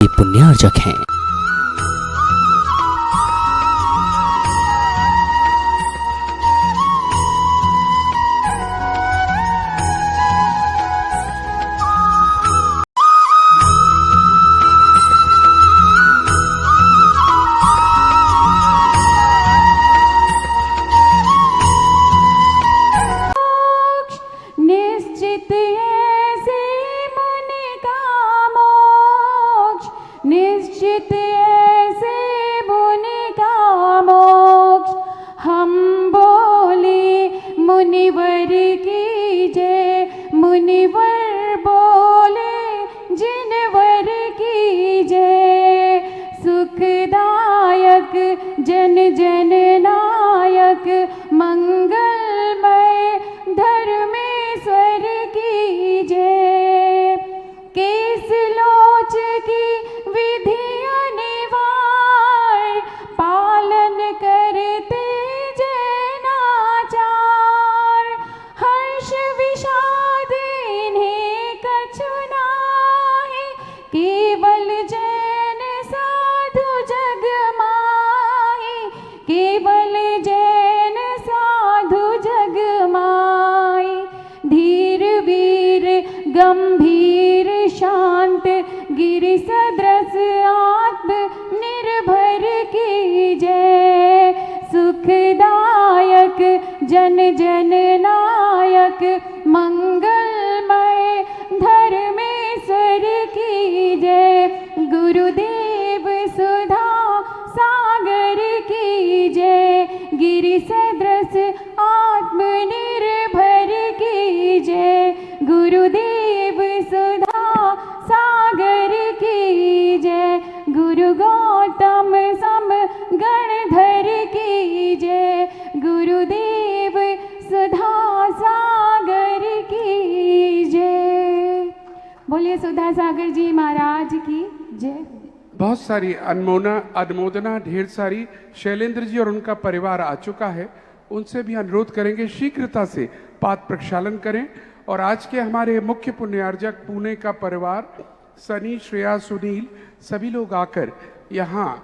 ये पुण्यार्जक हैं। निश्चित ऐसे मुनि का मोक्ष, निश्चित ऐसे मुनि का मोक्ष। हम बोले मुनिवर की जय, मुनिवर बोले जिनवर की जय। सुखदायक जन जन नायक मंगलमय धर्मेश्वर की जय। केसलोच की विधि अनिवार्य पालन करते जैनाचार। हर्ष विषाद इन्हें कछु नाहि, केवल जैन साधु जग माहि, केवल जैन साधु जग माहि। धीर वीर गंभीर शांत गिरि सदृश आत्म निर्भर की जय। सुखदायक जन जन नायक मंगलमय धर्मेश्वर की जय। गुरुदेव सुधा सागर की जय, गिरि सदृश आत्मनिर्भर की जय। गुरुदेव सुधा सागर की जय, गुरु गौतम सम गणधर की जय। गुरुदेव सुधा सागर की जय। बोलिए सुधा सागर जी महाराज की जय। बहुत सारी अनुमोदना ढेर सारी शैलेंद्र जी और उनका परिवार आ चुका है। उनसे भी अनुरोध करेंगे शीघ्रता से पाद प्रक्षालन करें। और आज के हमारे मुख्य पुण्यार्जक पुणे का परिवार सनी, श्रेया, सुनील सभी लोग आकर यहाँ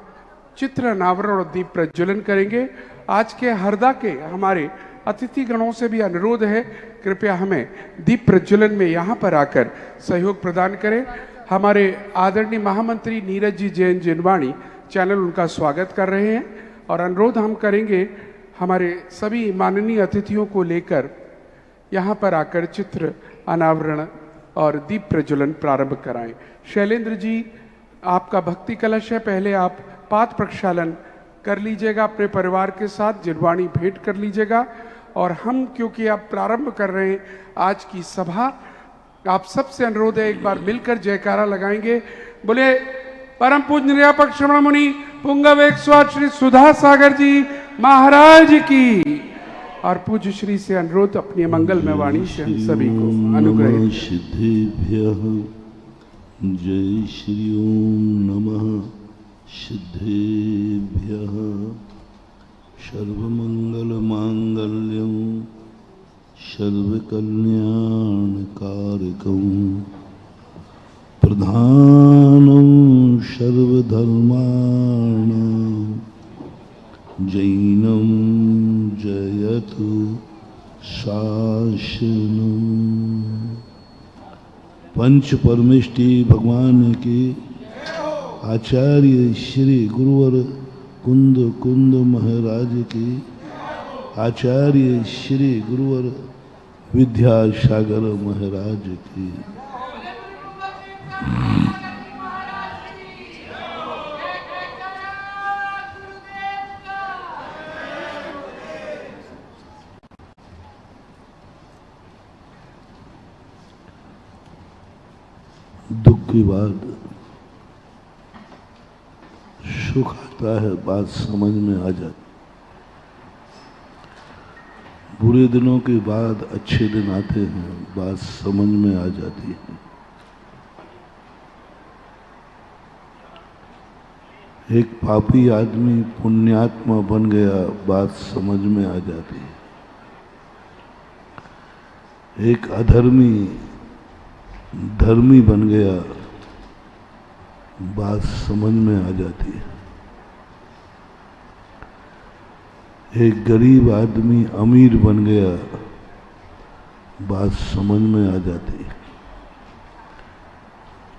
चित्र अनावरण और दीप प्रज्वलन करेंगे। आज के हरदा के हमारे अतिथि गणों से भी अनुरोध है, कृपया हमें दीप प्रज्वलन में यहाँ पर आकर सहयोग प्रदान करें। हमारे आदरणीय महामंत्री नीरज जी जैन जिनवाणी चैनल उनका स्वागत कर रहे हैं और अनुरोध हम करेंगे हमारे सभी माननीय अतिथियों को लेकर यहाँ पर आकर चित्र अनावरण और दीप प्रज्वलन प्रारंभ कराएं। शैलेंद्र जी, आपका भक्ति कलश है, पहले आप पाद प्रक्षालन कर लीजिएगा अपने परिवार के साथ, जिनवाणी भेंट कर लीजिएगा। और हम क्योंकि आप प्रारंभ कर रहे हैं आज की सभा, आप सबसे अनुरोध है एक बार मिलकर जयकारा लगाएंगे। बोले परम पूज्य निरापक श्रवण मुनि पुंगव 108 श्री सुधा सागर जी महाराज की। और पूज्य श्री से अनुरोध अपनी मंगलमय वाणी से हम सभी को अनुग्रहित। सिद्धेभ्यः जय श्री ओम नमः सिद्धेभ्यः। सर्वमंगल मांगल्यं सर्वकल्याणकारकं प्रधानं सर्वधर्माणां जैनं जयतु शासनम्। पंच परमेष्टि भगवान के आचार्य श्री गुरुवर कुंद कुंद महाराज की, आचार्य श्री गुरुवर विद्यासागर महाराज की। दुख की बात सुख आता है, बात समझ में आ जाती। बुरे दिनों के बाद अच्छे दिन आते हैं, बात समझ में आ जाती है। एक पापी आदमी पुण्यात्मा बन गया, बात समझ में आ जाती है। एक अधर्मी धर्मी बन गया, बात समझ में आ जाती है। एक गरीब आदमी अमीर बन गया, बात समझ में आ जाती है।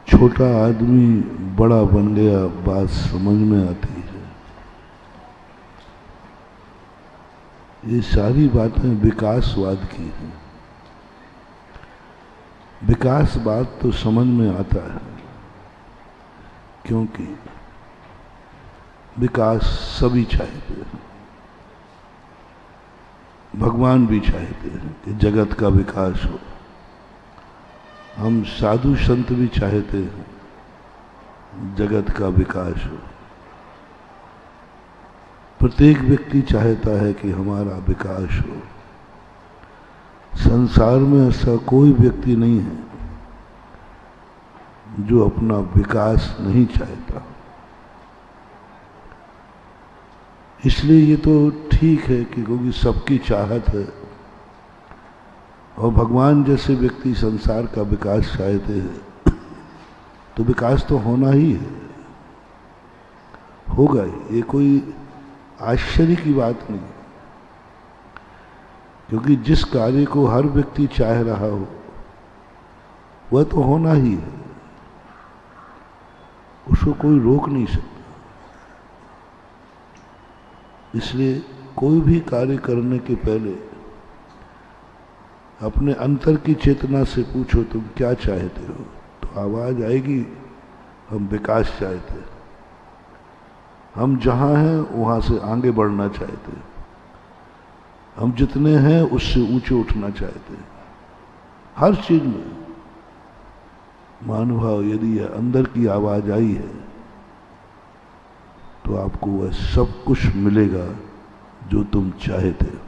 छोटा आदमी बड़ा बन गया, बात समझ में आती है। ये सारी बातें विकासवाद की हैं। विकासवाद तो समझ में आता है, क्योंकि विकास सभी चाहते हैं। भगवान भी चाहते हैं कि जगत का विकास हो। हम साधु संत भी चाहते हैं जगत का विकास हो। प्रत्येक व्यक्ति चाहता है कि हमारा विकास हो। संसार में ऐसा कोई व्यक्ति नहीं है जो अपना विकास नहीं चाहता। इसलिए ये तो ठीक है कि क्योंकि सबकी चाहत है और भगवान जैसे व्यक्ति संसार का विकास चाहते हैं, तो विकास तो होना ही है, होगा ही। ये कोई आश्चर्य की बात नहीं, क्योंकि जिस कार्य को हर व्यक्ति चाह रहा हो वह तो होना ही है, उसको कोई रोक नहीं सकता। इसलिए कोई भी कार्य करने के पहले अपने अंतर की चेतना से पूछो तुम क्या चाहते हो, तो आवाज आएगी हम विकास चाहते हैं। हम जहां हैं वहां से आगे बढ़ना चाहते हैं। हम जितने हैं उससे ऊंचे उठना चाहते हैं। हर चीज में महानुभाव, यदि यह अंदर की आवाज आई है तो आपको वह सब कुछ मिलेगा जो तुम चाहते हो।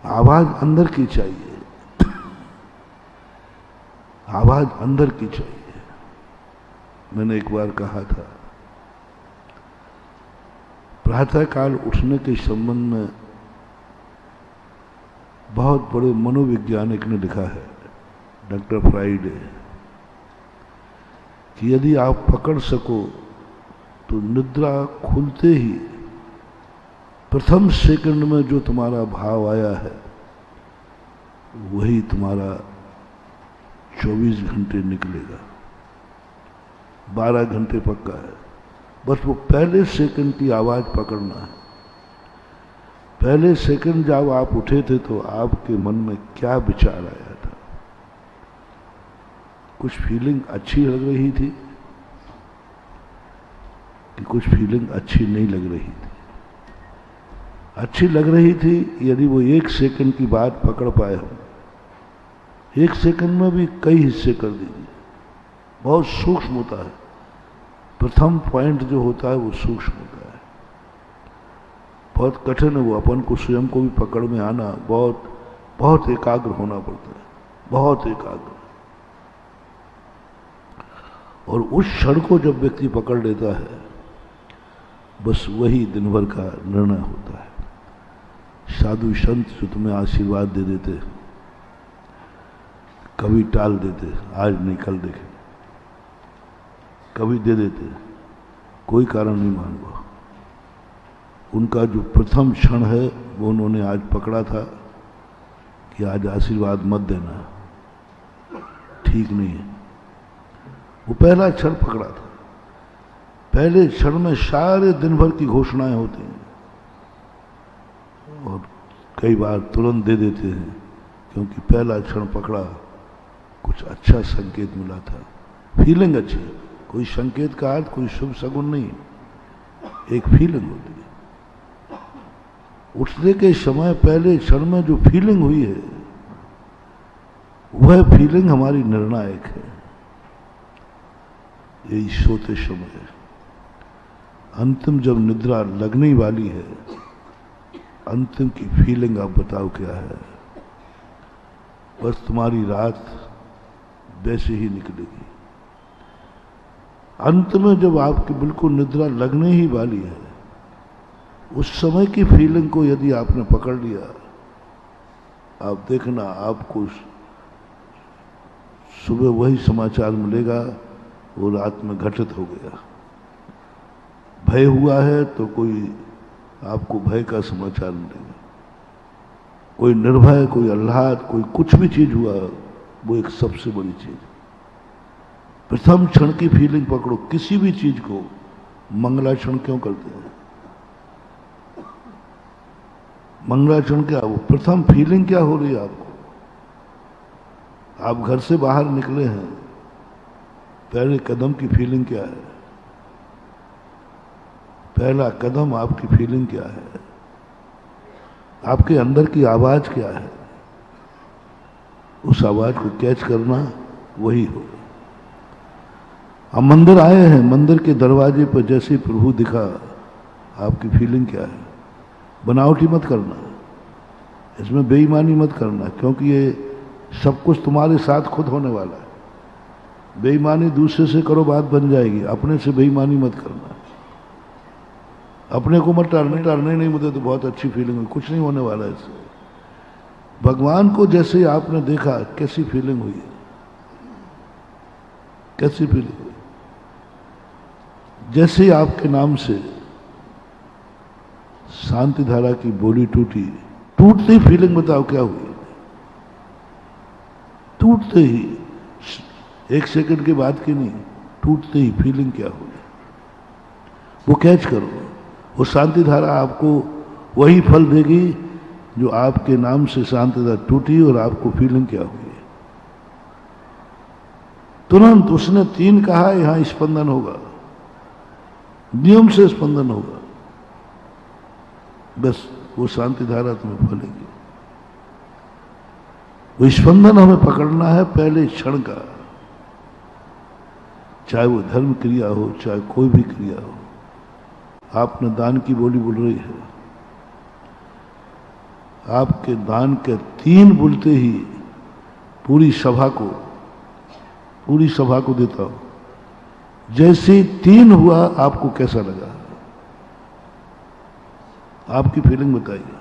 आवाज अंदर की चाहिए, आवाज अंदर की चाहिए। मैंने एक बार कहा था, प्रातःकाल उठने के संबंध में बहुत बड़े मनोवैज्ञानिक ने लिखा है, डॉक्टर फ्राइडे, कि यदि आप पकड़ सको तो निद्रा खुलते ही प्रथम सेकंड में जो तुम्हारा भाव आया है वही तुम्हारा 24 घंटे निकलेगा। 12 घंटे पक्का है, बस वो पहले सेकंड की आवाज पकड़ना है। पहले सेकंड जब आप उठे थे तो आपके मन में क्या विचार आया था? कुछ फीलिंग अच्छी लग रही थी कि कुछ फीलिंग अच्छी नहीं लग रही थी? अच्छी लग रही थी यदि वो 1 सेकंड की बात पकड़ पाए हम। 1 सेकंड में भी कई हिस्से कर दीजिए, बहुत सूक्ष्म होता है। प्रथम पॉइंट जो होता है वो सूक्ष्म होता है, बहुत कठिन है वो। अपन को स्वयं को भी पकड़ में आना बहुत एकाग्र होना पड़ता है, बहुत एकाग्र। और उस क्षण को जब व्यक्ति पकड़ लेता है, बस वही दिन भर का निर्णय होता है। साधु संत जो तुम्हें आशीर्वाद दे देते, कभी टाल देते, आज नहीं कल देखें, कभी दे देते, कोई कारण नहीं मानूंगा। उनका जो प्रथम क्षण है वो उन्होंने आज पकड़ा था कि आज आशीर्वाद मत देना, ठीक नहीं है। वो पहला क्षण पकड़ा था। पहले क्षण में सारे दिन भर की घोषणाएं होती हैं और कई बार तुरंत दे देते हैं, क्योंकि पहला क्षण पकड़ा, कुछ अच्छा संकेत मिला था, फीलिंग अच्छी। कोई संकेत का अर्थ कोई शुभ सगुन नहीं, एक फीलिंग होती है। उठने के समय पहले क्षण में जो फीलिंग हुई है वह फीलिंग हमारी निर्णायक है। यही सोते समय अंतिम जब निद्रा लगने वाली है, अंतिम की फीलिंग आप बताओ क्या है? बस तुम्हारी रात वैसे ही निकलेगी। अंत में जब आपकी बिल्कुल निद्रा लगने ही वाली है, उस समय की फीलिंग को यदि आपने पकड़ लिया, आप देखना आपको सुबह वही समाचार मिलेगा वो रात में घटित हो गया। भय हुआ है तो कोई आपको भय का समाचार मिलेगा, कोई निर्भय, कोई आह्लाद, कोई कुछ भी चीज हुआ वो एक सबसे बड़ी चीज। प्रथम क्षण की फीलिंग पकड़ो, किसी भी चीज को मंगलाचरण क्यों करते हैं? मंगलाचरण क्या वो प्रथम फीलिंग क्या हो रही है आपको? आप घर से बाहर निकले हैं, पहले कदम की फीलिंग क्या है? पहला कदम आपकी फीलिंग क्या है? आपके अंदर की आवाज क्या है? उस आवाज को कैच करना वही हो। हम मंदिर आए हैं, मंदिर के दरवाजे पर जैसे ही प्रभु दिखा, आपकी फीलिंग क्या है? बनावटी मत करना, इसमें बेईमानी मत करना, क्योंकि ये सब कुछ तुम्हारे साथ खुद होने वाला है। बेईमानी दूसरे से करो, बात बन जाएगी, अपने से बेईमानी मत करना। अपने को मत टालने नहीं, मुझे तो बहुत अच्छी फीलिंग हुई, कुछ नहीं होने वाला है इससे। भगवान को जैसे आपने देखा, कैसी फीलिंग हुई? कैसी फीलिंग हुई? जैसे ही आपके नाम से शांति धारा की बोली टूटी, टूटते ही फीलिंग बताओ क्या हुई? टूटते ही, एक सेकंड के बाद की नहीं, टूटते ही फीलिंग क्या हुई वो कैच करो। वो शांति धारा आपको वही फल देगी जो आपके नाम से शांति धारा टूटी और आपको फीलिंग क्या हुई। तुरंत उसने 3 कहा, यहां स्पंदन होगा, नियम से स्पंदन होगा, बस वो शांति धारा तुम्हें फलेगी। वो स्पंदन हमें पकड़ना है पहले क्षण का, चाहे वो धर्म क्रिया हो, चाहे कोई भी क्रिया हो। आपने दान की बोली बोल रही है, आपके दान के 3 बोलते ही पूरी सभा को देता हूं। जैसे 3 हुआ, आपको कैसा लगा? आपकी फीलिंग बताइए।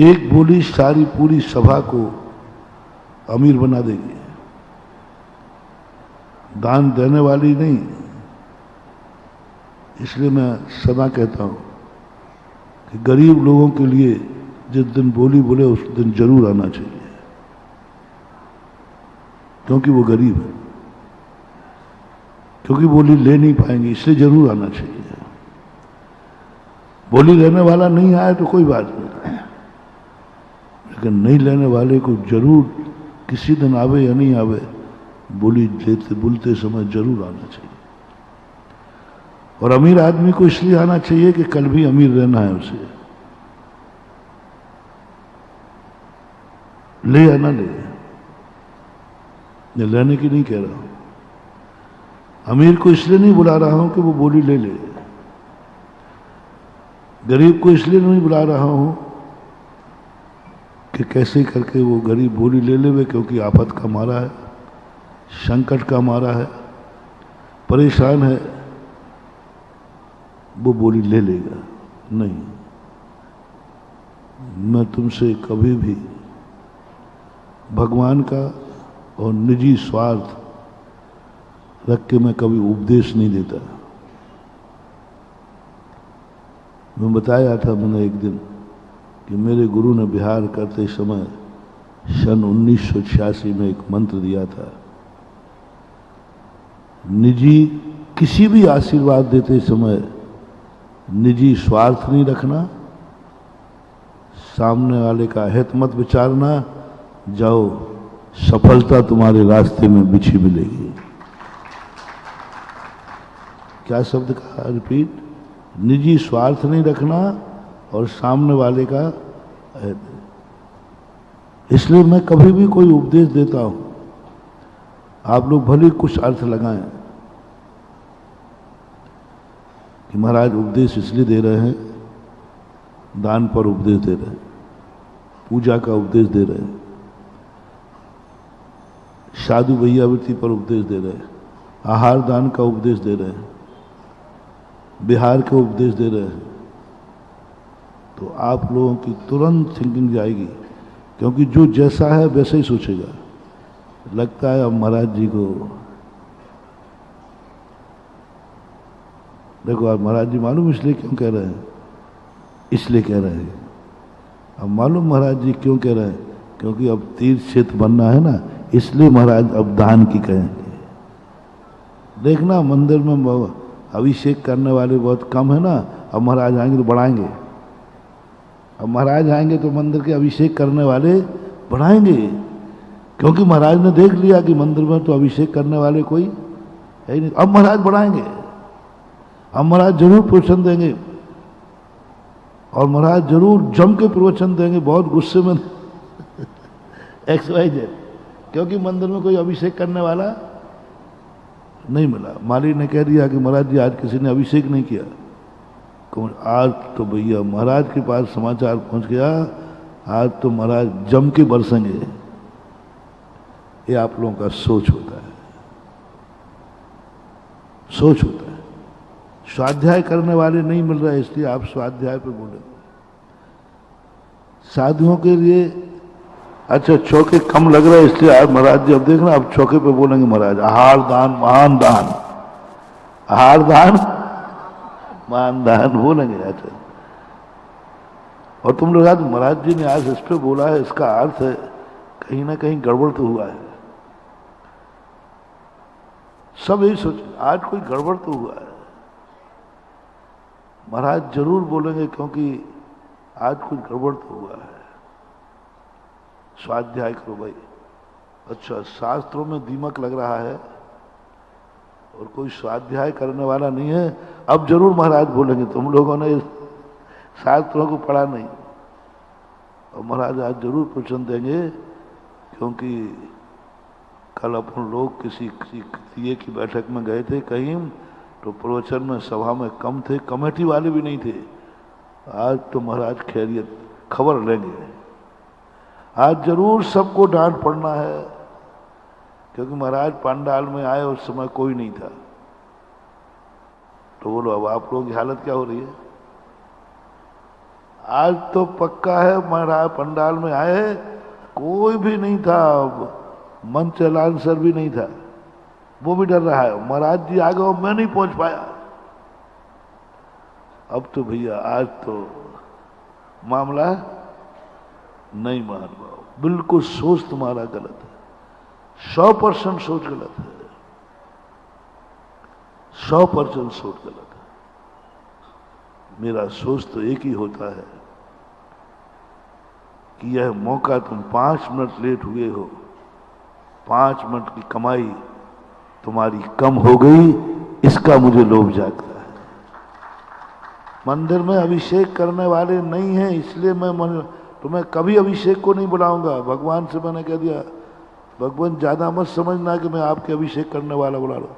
एक बोली सारी पूरी सभा को अमीर बना देगी। दान देने वाली नहीं। इसलिए मैं सदा कहता हूं कि गरीब लोगों के लिए जिस दिन बोली बोले उस दिन जरूर आना चाहिए, क्योंकि वो गरीब है, क्योंकि बोली ले नहीं पाएंगे, इसलिए जरूर आना चाहिए। बोली लेने वाला नहीं आए तो कोई बात नहीं, लेकिन नहीं लेने वाले को जरूर किसी दिन आवे या नहीं आवे, बोली बोलते समय जरूर आना चाहिए। और अमीर आदमी को इसलिए आना चाहिए कि कल भी अमीर रहना है उसे, ले या ना ले, मैं लेने की नहीं कह रहा हूं। अमीर को इसलिए नहीं बुला रहा हूं कि वो बोली ले ले, गरीब को इसलिए नहीं बुला रहा हूं कि कैसे करके वो गरीब बोली ले ले, क्योंकि आफत का मारा है, संकट का मारा है, परेशान है, वो बोली ले लेगा नहीं। मैं तुमसे कभी भी भगवान का और निजी स्वार्थ रख के मैं कभी उपदेश नहीं देता। मैं बताया था मैंने एक दिन कि मेरे गुरु ने बिहार करते समय सन 1986 में एक मंत्र दिया था, निजी किसी भी आशीर्वाद देते समय निजी स्वार्थ नहीं रखना, सामने वाले का हित मत विचारना, जाओ सफलता तुम्हारे रास्ते में बिछी मिलेगी। क्या शब्द का रिपीट? निजी स्वार्थ नहीं रखना और सामने वाले का हित। इसलिए मैं कभी भी कोई उपदेश देता हूं, आप लोग भले कुछ अर्थ लगाएं कि महाराज उपदेश इसलिए दे रहे हैं, दान पर उपदेश दे रहे हैं, पूजा का उपदेश दे रहे हैं, साधु भैयावृत्ति पर उपदेश दे रहे हैं, आहार दान का उपदेश दे रहे हैं, बिहार का उपदेश दे रहे हैं, तो आप लोगों की तुरंत थिंकिंग जाएगी क्योंकि जो जैसा है वैसे ही सोचेगा। लगता है अब महाराज जी को देखो, अब महाराज जी मालूम इसलिए क्यों कह रहे हैं, इसलिए कह रहे हैं। अब मालूम महाराज जी क्यों कह रहे हैं, क्योंकि अब तीर्थ क्षेत्र बनना है ना, इसलिए महाराज अब दान की कहेंगे। देखना मंदिर में अभिषेक करने वाले बहुत कम है ना, अब महाराज आएंगे तो बढ़ाएंगे। अब महाराज आएंगे तो मंदिर के अभिषेक करने वाले बढ़ाएंगे, क्योंकि महाराज ने देख लिया कि मंदिर में तो अभिषेक करने वाले कोई है ही नहीं। अब महाराज बढ़ाएंगे, अब महाराज जरूर प्रवचन देंगे, और महाराज जरूर जम के प्रवचन देंगे, बहुत गुस्से में XYZ, क्योंकि मंदिर में कोई अभिषेक करने वाला नहीं मिला। माली ने कह दिया कि महाराज जी आज किसी ने अभिषेक नहीं किया। आज तो भैया महाराज के पास समाचार पहुंच गया, आज तो महाराज जम के बरसेंगे। ये आप लोगों का सोच होता है, सोच होता है। स्वाध्याय करने वाले नहीं मिल रहे, इसलिए आप स्वाध्याय पे बोले। साधुओं के लिए अच्छा चौके कम लग रहा है, इसलिए आप महाराज जी अब देखना, अब चौके पे बोलेंगे महाराज आहार दान महान दान, आहार दान महान दान बोलेंगे। अच्छा, और तुम लोग आज महाराज जी ने आज इस पे बोला है, इसका अर्थ है कहीं ना कहीं गड़बड़ तो हुआ है। सब यही सोचे आज कोई गड़बड़ तो हुआ है। महाराज जरूर बोलेंगे, क्योंकि आज कुछ गड़बड़ तो हुआ है। स्वाध्याय करो भाई। अच्छा, शास्त्रों में दीमक लग रहा है और कोई स्वाध्याय करने वाला नहीं है, अब जरूर महाराज बोलेंगे तुम लोगों ने शास्त्रों को पढ़ा नहीं। और महाराज आज जरूर प्रवचन देंगे, क्योंकि कल अपन लोग किसी क्रिया की बैठक में गए थे कहीं, तो प्रवचन में सभा में कम थे, कमेटी वाले भी नहीं थे। आज तो महाराज खैरियत खबर लेंगे, आज जरूर सबको डांट पड़ना है, क्योंकि महाराज पंडाल में आए उस समय कोई नहीं था। तो बोलो अब आप लोगों की हालत क्या हो रही है। आज तो पक्का है महाराज पंडाल में आए कोई भी नहीं था, मंच लांसर भी नहीं था, वो भी डर रहा है महाराज जी आ गए मैं नहीं पहुंच पाया। अब तो भैया आज तो मामला नहीं मान पाओ, बिल्कुल सोच तुम्हारा गलत है, 100% सोच गलत है, 100% सोच गलत है। मेरा सोच तो एक ही होता है कि यह मौका तुम 5 मिनट लेट हुए हो, 5 मिनट की कमाई तुम्हारी कम हो गई, इसका मुझे लोभ जागता है। मंदिर में अभिषेक करने वाले नहीं हैं, इसलिए मैं कभी अभिषेक को नहीं बुलाऊंगा। भगवान से मैंने कह दिया, भगवान ज्यादा मत समझना कि मैं आपके अभिषेक करने वाला बुला लो,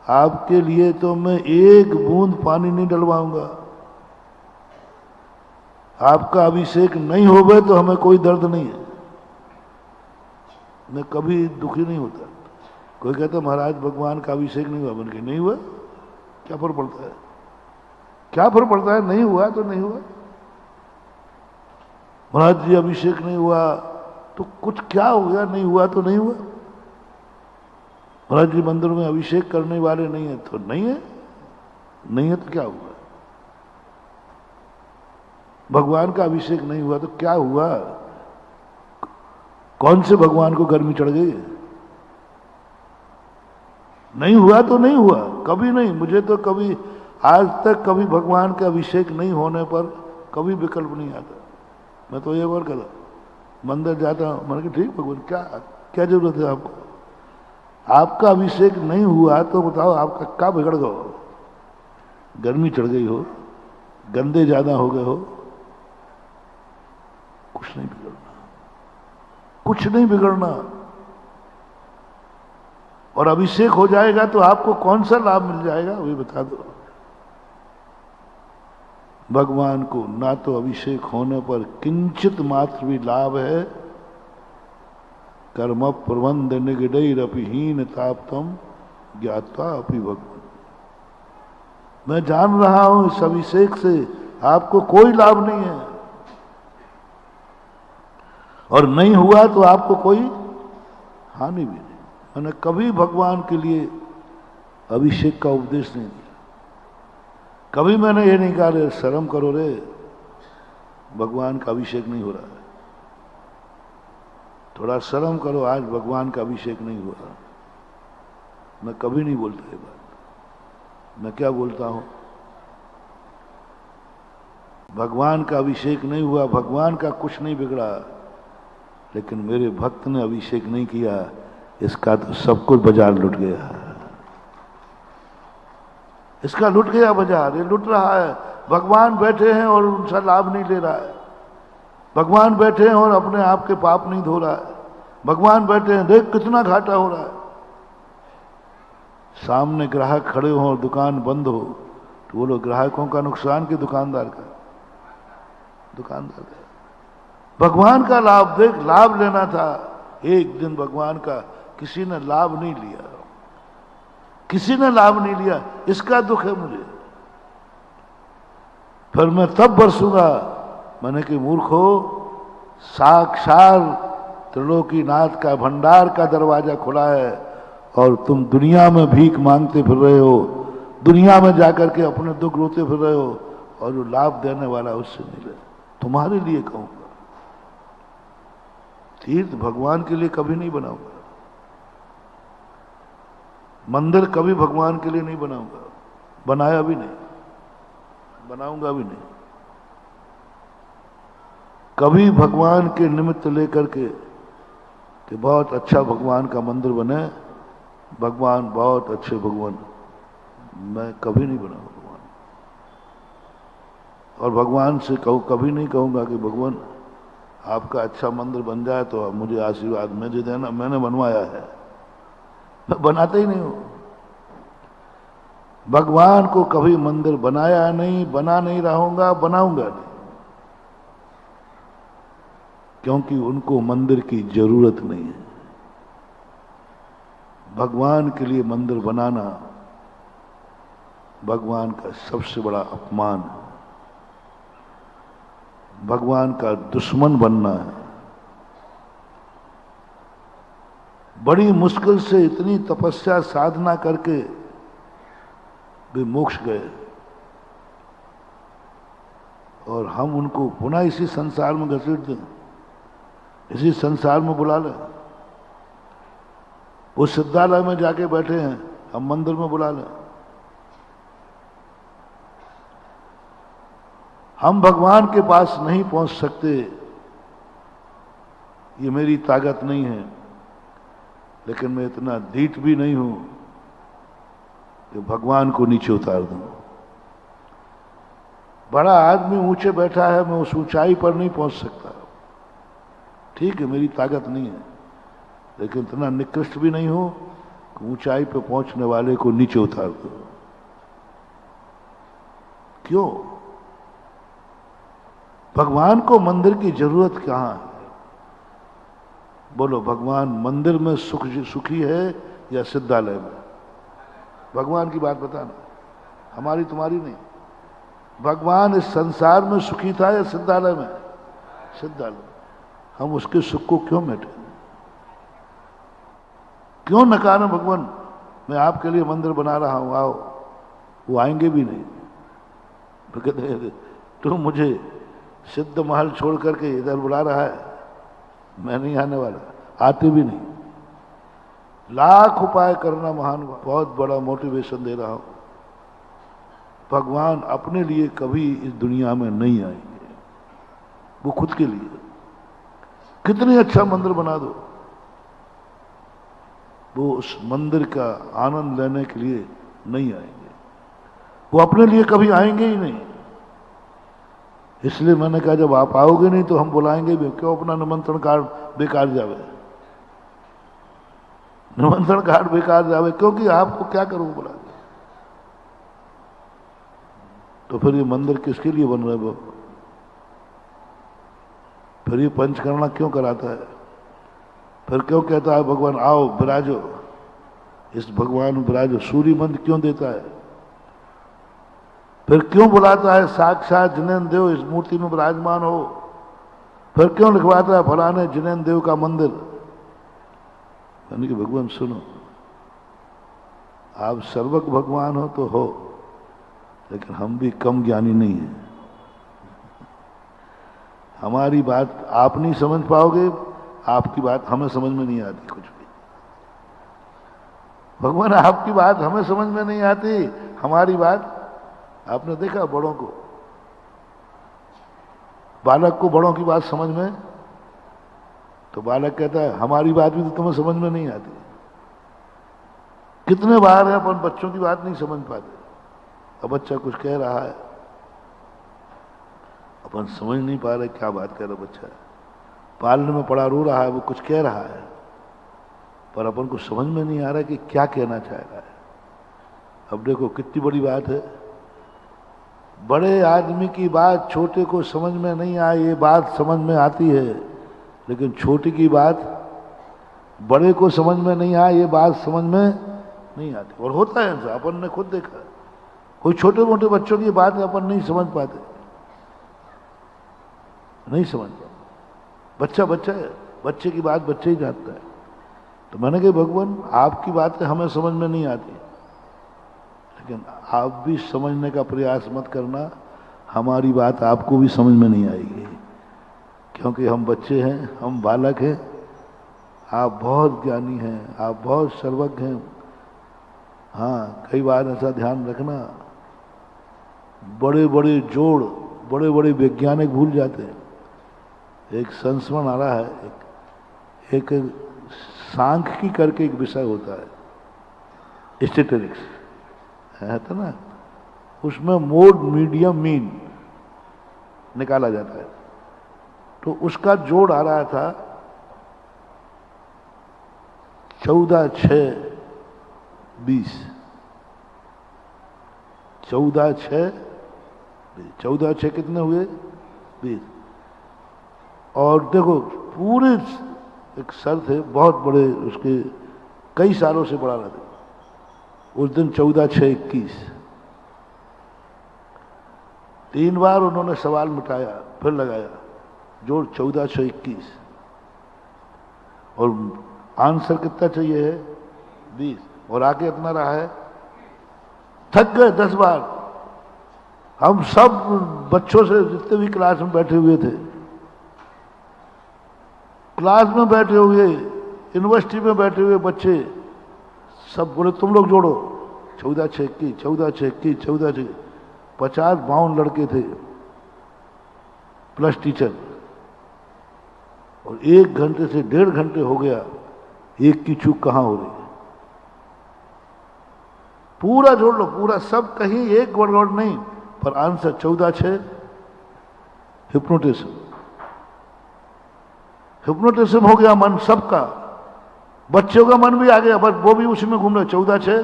आपके लिए तो मैं एक बूंद पानी नहीं डलवाऊंगा। आपका अभिषेक नहीं हो गए तो हमें कोई दर्द नहीं है, मैं कभी दुखी नहीं होता। कोई कहता महाराज भगवान का अभिषेक नहीं हुआ, बन के नहीं हुआ, क्या फर्क पड़ता है, क्या फर्क पड़ता है, नहीं हुआ तो नहीं हुआ। महाराज जी अभिषेक नहीं हुआ तो कुछ क्या हो गया, नहीं हुआ तो नहीं हुआ। महाराज जी मंदिर में अभिषेक करने वाले नहीं है तो नहीं है, नहीं है तो क्या हुआ। भगवान का अभिषेक नहीं हुआ तो क्या हुआ, कौन से भगवान को गर्मी चढ़ गई। नहीं हुआ तो नहीं हुआ, कभी नहीं। मुझे तो कभी आज तक कभी भगवान का अभिषेक नहीं होने पर कभी विकल्प नहीं आता। मैं तो ये बार कहता मंदिर जाता हूं, मैंने कहा ठीक भगवान क्या क्या जरूरत है आपको, आपका अभिषेक नहीं हुआ तो बताओ आपका क्या बिगड़ गया हो, गर्मी चढ़ गई हो, गंदे ज्यादा हो गए हो, कुछ नहीं बिगड़ना, कुछ नहीं बिगड़ना। और अभिषेक हो जाएगा तो आपको कौन सा लाभ मिल जाएगा वही बता दो। भगवान को ना तो अभिषेक होने पर किंचित मात्र भी लाभ है, कर्म प्रबंध निगडैरपिहीन ताप्तम ज्ञात्वा अपि भगवान। मैं जान रहा हूं इस अभिषेक से आपको कोई लाभ नहीं है, और नहीं हुआ तो आपको कोई हानि भी नहीं। मैंने कभी भगवान के लिए अभिषेक का उपदेश नहीं दिया। कभी मैंने ये नहीं कहा रे शर्म करो रे, भगवान का अभिषेक नहीं हो रहा है, थोड़ा शर्म करो, आज भगवान का अभिषेक नहीं हो रहा। मैं कभी नहीं बोलता ये बात। मैं क्या बोलता हूं, भगवान का अभिषेक नहीं हुआ, भगवान का कुछ नहीं बिगड़ा, लेकिन मेरे भक्त ने अभिषेक नहीं किया, इसका तो सब कुछ बाजार लुट गया। इसका लुट गया बाजार, ये लुट रहा है। भगवान बैठे हैं और उनका लाभ नहीं ले रहा है। भगवान बैठे हैं और अपने आप के पाप नहीं धो रहा है। भगवान बैठे हैं, देख कितना घाटा हो रहा है। सामने ग्राहक खड़े हो और दुकान बंद हो तो बोलो ग्राहकों का नुकसान कि दुकानदार का? दुकानदार का। भगवान का लाभ देख, लाभ लेना था। एक दिन भगवान का किसी ने लाभ नहीं लिया, किसी ने लाभ नहीं लिया, इसका दुख है मुझे। फिर मैं तब बरसूंगा, मैंने कि मूर्खो, साक्षात त्रिलोकीनाथ का भंडार का दरवाजा खुला है और तुम दुनिया में भीख मांगते फिर रहे हो, दुनिया में जाकर के अपने दुख रोते फिर रहे हो, और जो लाभ देने वाला उससे नहीं ले। तुम्हारे लिए कहूंगा, तीर्थ भगवान के लिए कभी नहीं बनाऊंगा, मंदिर कभी भगवान के लिए नहीं बनाऊंगा, बनाया भी नहीं, बनाऊंगा भी नहीं। कभी भगवान के निमित्त लेकर के कि बहुत अच्छा भगवान का मंदिर बने, भगवान बहुत अच्छे भगवान, मैं कभी नहीं बनाऊंगा भगवान। और भगवान से कभी नहीं कहूंगा कि भगवान आपका अच्छा मंदिर बन जाए तो आप मुझे आशीर्वाद मुझे देना, मैंने बनवाया है। मैं बनाता ही नहीं हूं। भगवान को कभी मंदिर बनाया नहीं, बना नहीं रहूंगा, बनाऊंगा नहीं, क्योंकि उनको मंदिर की जरूरत नहीं है। भगवान के लिए मंदिर बनाना भगवान का सबसे बड़ा अपमान है, भगवान का दुश्मन बनना है। बड़ी मुश्किल से इतनी तपस्या साधना करके वे मोक्ष गए और हम उनको पुनः इसी संसार में घसीट दें, इसी संसार में बुला लें। वो सिद्धालय में जाके बैठे हैं, हम मंदिर में बुला लें। हम भगवान के पास नहीं पहुंच सकते, ये मेरी ताकत नहीं है, लेकिन मैं इतना धीट भी नहीं हूं कि भगवान को नीचे उतार दूं। बड़ा आदमी ऊंचे बैठा है, मैं उस ऊंचाई पर नहीं पहुंच सकता, ठीक है मेरी ताकत नहीं है, लेकिन इतना निकृष्ट भी नहीं हूं कि ऊंचाई पर पहुंचने वाले को नीचे उतार दूं। क्यों? भगवान को मंदिर की जरूरत कहां है? बोलो, भगवान मंदिर में सुखी है या सिद्धालय में? भगवान की बात बताना, हमारी तुम्हारी नहीं। भगवान इस संसार में सुखी था या सिद्धालय में? सिद्धालय। हम उसके सुख को क्यों मिटे, क्यों नकारें? भगवान मैं आपके लिए मंदिर बना रहा हूं, आओ। वो आएंगे भी नहीं। तो कहते तुम मुझे सिद्ध महल छोड़ करके इधर बुला रहा है, मैं नहीं आने वाला, आते भी नहीं। लाख उपाय करना महान, बहुत बड़ा मोटिवेशन दे रहा हूं। भगवान अपने लिए कभी इस दुनिया में नहीं आएंगे, वो खुद के लिए। कितनी अच्छा मंदिर बना दो, वो उस मंदिर का आनंद लेने के लिए नहीं आएंगे, वो अपने लिए कभी आएंगे ही नहीं। इसलिए मैंने कहा जब आप आओगे नहीं तो हम बुलाएंगे भी क्यों? अपना निमंत्रण कार्ड बेकार जावे, निमंत्रण कार्ड बेकार जावे, क्योंकि आपको क्या करूं बुला के? तो फिर ये मंदिर किसके लिए बन रहा है? वो फिर ये पंचकर्मा क्यों कराता है? फिर क्यों कहता है भगवान आओ विराजो, इस भगवान विराजो? सूर्य मंत्र क्यों देता है? फिर क्यों बुलाता है साक्षात जिनेन्द्र देव इस मूर्ति में विराजमान हो? फिर क्यों लिखवाता है फलाने जिनेन्द्र देव का मंदिर? मैंने कि भगवान सुनो, आप सर्वज्ञ भगवान हो तो हो, लेकिन हम भी कम ज्ञानी नहीं हैं। हमारी बात आप नहीं समझ पाओगे, आपकी बात हमें समझ में नहीं आती कुछ भी। भगवान आपकी बात हमें समझ में नहीं आती, हमारी बात, आपने देखा बड़ों को, बालक को बड़ों की बात समझ में, तो बालक कहता है हमारी बात भी तो तुम्हें समझ में नहीं आती। कितने बार है अपन बच्चों की बात नहीं समझ पाते। अब बच्चा कुछ कह रहा है, अपन समझ नहीं पा रहे क्या बात कह रहा बच्चा। पालने में पड़ा रो रहा है, वो कुछ कह रहा है, पर अपन को समझ में नहीं आ रहा कि क्या कहना चाह रहा है। अब देखो कितनी बड़ी बात है, बड़े आदमी की बात छोटे को समझ में नहीं आए, ये बात समझ में आती है, लेकिन छोटे की बात बड़े को समझ में नहीं आए, ये बात समझ में नहीं आती। और होता है ऐसा, अपन ने खुद देखा, कोई छोटे मोटे बच्चों की बात अपन नहीं समझ पाते, नहीं समझ पाते। बच्चा बच्चा है, बच्चे की बात बच्चे ही जानता है। तो मैंने कहा भगवान आपकी बातें हमें समझ में नहीं आती, लेकिन आप भी समझने का प्रयास मत करना, हमारी बात आपको भी समझ में नहीं आएगी, क्योंकि हम बच्चे हैं, हम बालक हैं, आप बहुत ज्ञानी हैं, आप बहुत सर्वज्ञ हैं। हाँ, कई बार ऐसा ध्यान रखना, बड़े बड़े जोड़, बड़े बड़े वैज्ञानिक भूल जाते हैं। एक संस्मरण आ रहा है, एक सांख्यिकी करके एक विषय होता है, स्टैटिस्टिक्स है तो ना, उसमें मोड मीडियम मीन निकाला जाता है। तो उसका जोड़ आ रहा था 14, 6, 20, 14, 6, 14, 6 कितने हुए? 20। और देखो पूरे एक सर थे बहुत बड़े, उसके कई सालों से पढ़ा रहे थे। उस दिन 14, 6, 21 3 बार उन्होंने सवाल मिटाया, फिर लगाया जोड़ 14, 6, 21 और आंसर कितना चाहिए है? 20। और आगे इतना रहा है, थक गए 10 बार। हम सब बच्चों से, जितने भी क्लास में बैठे हुए थे, क्लास में बैठे हुए, यूनिवर्सिटी में बैठे हुए बच्चे सब बोले तुम लोग जोड़ो 14, 6, 21, 14, 6, 21, 14, 6। 50-52 लड़के थे प्लस टीचर, और 1 घंटे से 1.5 घंटे हो गया, एक की चूक कहां हो रही है। पूरा जोड़ लो, पूरा सब, कहीं एक गड़बड़ नहीं, पर आंसर 14, 6। हिप्नोटिज्म, हिप्नोटिज्म हो गया मन सबका, बच्चों का मन भी आ गया, बस वो भी उसी में घूम रहे। 14, 6,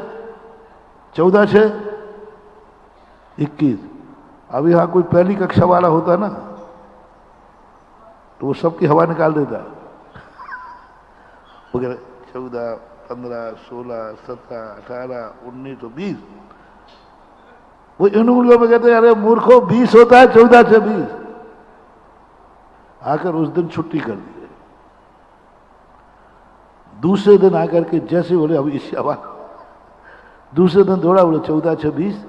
14, 6, 21। अब यहां कोई पहली कक्षा वाला होता ना, तो वो सबकी हवा निकाल देता। वो कह रहे 14, 15, 16, 17, 18, 19 और 20। वो इन उंगलियों में कहते हैं अरे मूर्खों 20 होता है, 14, 6, 20। आकर उस दिन छुट्टी कर दी। दूसरे दिन आकर के जैसे बोले अब इसी आवाज, दूसरे दिन दौड़ा, बोले 14, 6, 20।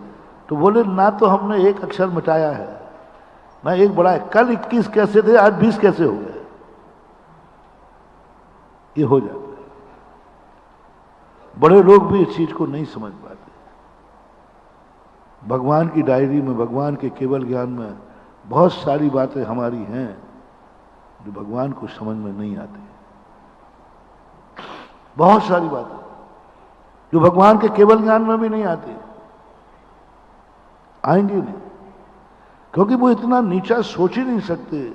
तो बोले ना तो हमने एक अक्षर मिटाया है, ना एक बढ़ाया। कल 21 कैसे थे, आज 20 कैसे हो गए? ये हो जाता है। बड़े लोग भी इस चीज को नहीं समझ पाते। भगवान की डायरी में, भगवान के केवल ज्ञान में बहुत सारी बातें हमारी हैं जो भगवान को समझ में नहीं आती। बहुत सारी बातें जो भगवान के केवल ज्ञान में भी नहीं आती, आएंगी नहीं, क्योंकि वो इतना नीचा सोच ही नहीं सकते।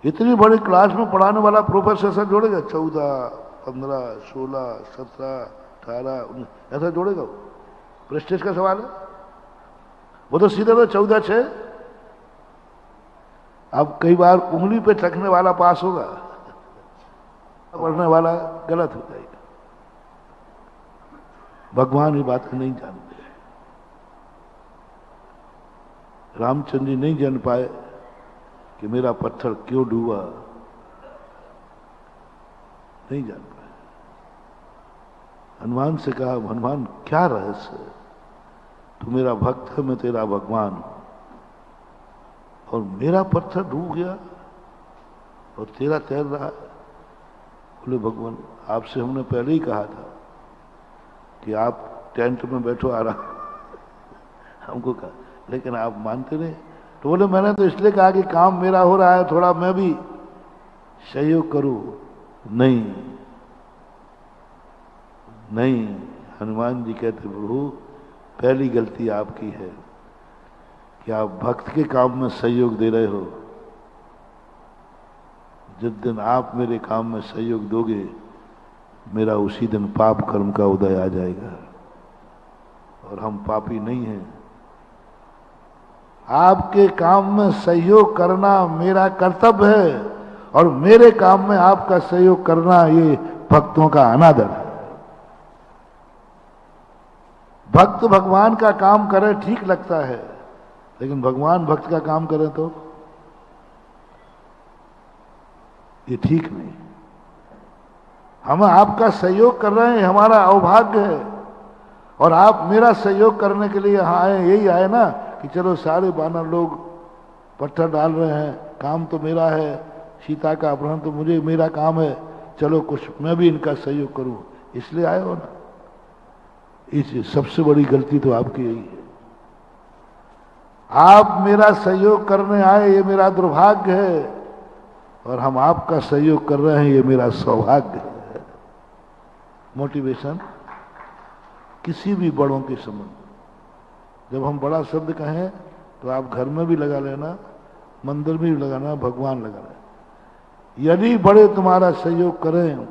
इतनी बड़ी क्लास में पढ़ाने वाला प्रोफेसर ऐसा जोड़ेगा 14, 15, 16, 17, 18, 19 ऐसा जोड़ेगा? वो प्रेस्टीज का सवाल है। वो तो सीधे तो 14, 6। अब कई बार उंगली पे टकने वाला पास होगा, पढ़ने वाला गलत हो जाएगा। भगवान ये बात नहीं जानते। रामचंद्र जी नहीं जान पाए कि मेरा पत्थर क्यों डूबा, नहीं जान पाए। हनुमान से कहा, हनुमान क्या रहस्य है, तू मेरा भक्त है, मैं तेरा भगवान हूं, और मेरा पत्थर डूब गया और तेरा तैर रहा है। बोले भगवान आपसे हमने पहले ही कहा था कि आप टेंट में बैठो आराम हमको कहा, लेकिन आप मानते नहीं। तो बोले मैंने तो इसलिए कहा कि काम मेरा हो रहा है, थोड़ा मैं भी सहयोग करूं। नहीं नहीं, हनुमान जी कहते प्रभु पहली गलती आपकी है कि आप भक्त के काम में सहयोग दे रहे हो। जिस दिन आप मेरे काम में सहयोग दोगे, मेरा उसी दिन पाप कर्म का उदय आ जाएगा, और हम पापी नहीं हैं। आपके काम में सहयोग करना मेरा कर्तव्य है, और मेरे काम में आपका सहयोग करना ये भक्तों का अनादर है। भक्त भगवान का काम करे ठीक लगता है, लेकिन भगवान भक्त का काम करे तो ये ठीक नहीं। हम आपका सहयोग कर रहे हैं, हमारा अवभाग्य है, और आप मेरा सहयोग करने के लिए यहां आए, यही आए ना कि चलो सारे बानर लोग पत्थर डाल रहे हैं, काम तो मेरा है, सीता का अपहरण तो मुझे मेरा काम है, चलो कुछ मैं भी इनका सहयोग करूं, इसलिए आए हो ना। इस सबसे बड़ी गलती तो आपकी यही है। आप मेरा सहयोग करने आए, ये मेरा दुर्भाग्य है, और हम आपका सहयोग कर रहे हैं, ये मेरा सौभाग्य है। मोटिवेशन किसी भी बड़ों के संबंध, जब हम बड़ा शब्द कहें तो आप घर में भी लगा लेना, मंदिर में भी लगाना, भगवान लगाना। यदि बड़े तुम्हारा सहयोग करें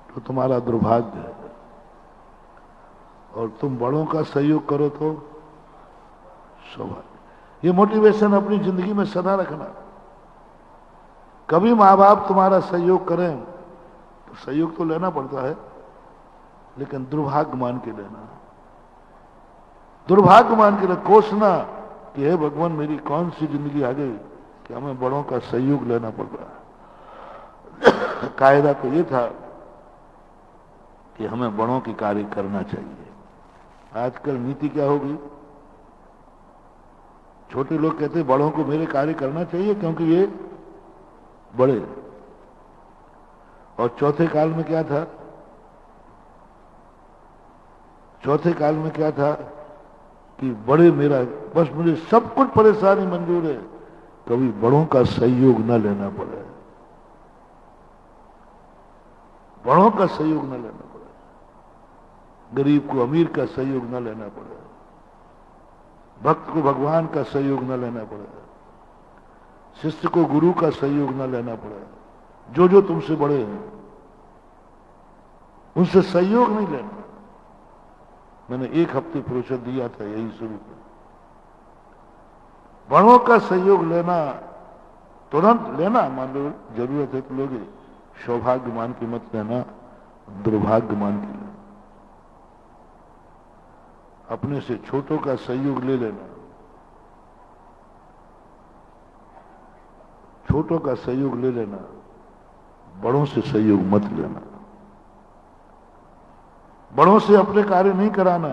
तो तुम्हारा दुर्भाग्य है, और तुम बड़ों का सहयोग करो तो सौभाग्य। ये मोटिवेशन अपनी जिंदगी में सदा रखना। कभी माँ बाप तुम्हारा सहयोग करें तो सहयोग तो लेना पड़ता है, लेकिन दुर्भाग्य मान के लेना। दुर्भाग्य मान के कोसना कि हे भगवान मेरी कौन सी जिंदगी आ गई कि हमें बड़ों का सहयोग लेना पड़ रहा है। कायदा तो ये था कि हमें बड़ों के कार्य करना चाहिए। आजकल नीति क्या होगी, छोटे लोग कहते हैं बड़ों को मेरे कार्य करना चाहिए क्योंकि ये बड़े। और चौथे काल में क्या था, चौथे काल में क्या था कि बड़े मेरा, बस मुझे सब कुछ परेशानी मंजूर है, कभी बड़ों का सहयोग न लेना पड़े, बड़ों का सहयोग न लेना पड़े, गरीब को अमीर का सहयोग न लेना पड़े, भक्त को भगवान का सहयोग न लेना पड़े, शिष्य को गुरु का सहयोग न लेना पड़े। जो जो तुमसे बड़े हैं उनसे सहयोग नहीं लेना। मैंने 1 हफ्ते प्रोत्साहन दिया था यही शुरू कर। बड़ों का सहयोग लेना, तुरंत लेना, मान लो जरूरत है तो लोगे, सौभाग्य मान के मत लेना, दुर्भाग्य मान के लेना। अपने से छोटों का सहयोग ले लेना, छोटों का सहयोग ले लेना, बड़ों से सहयोग मत लेना। बड़ों से अपने कार्य नहीं कराना,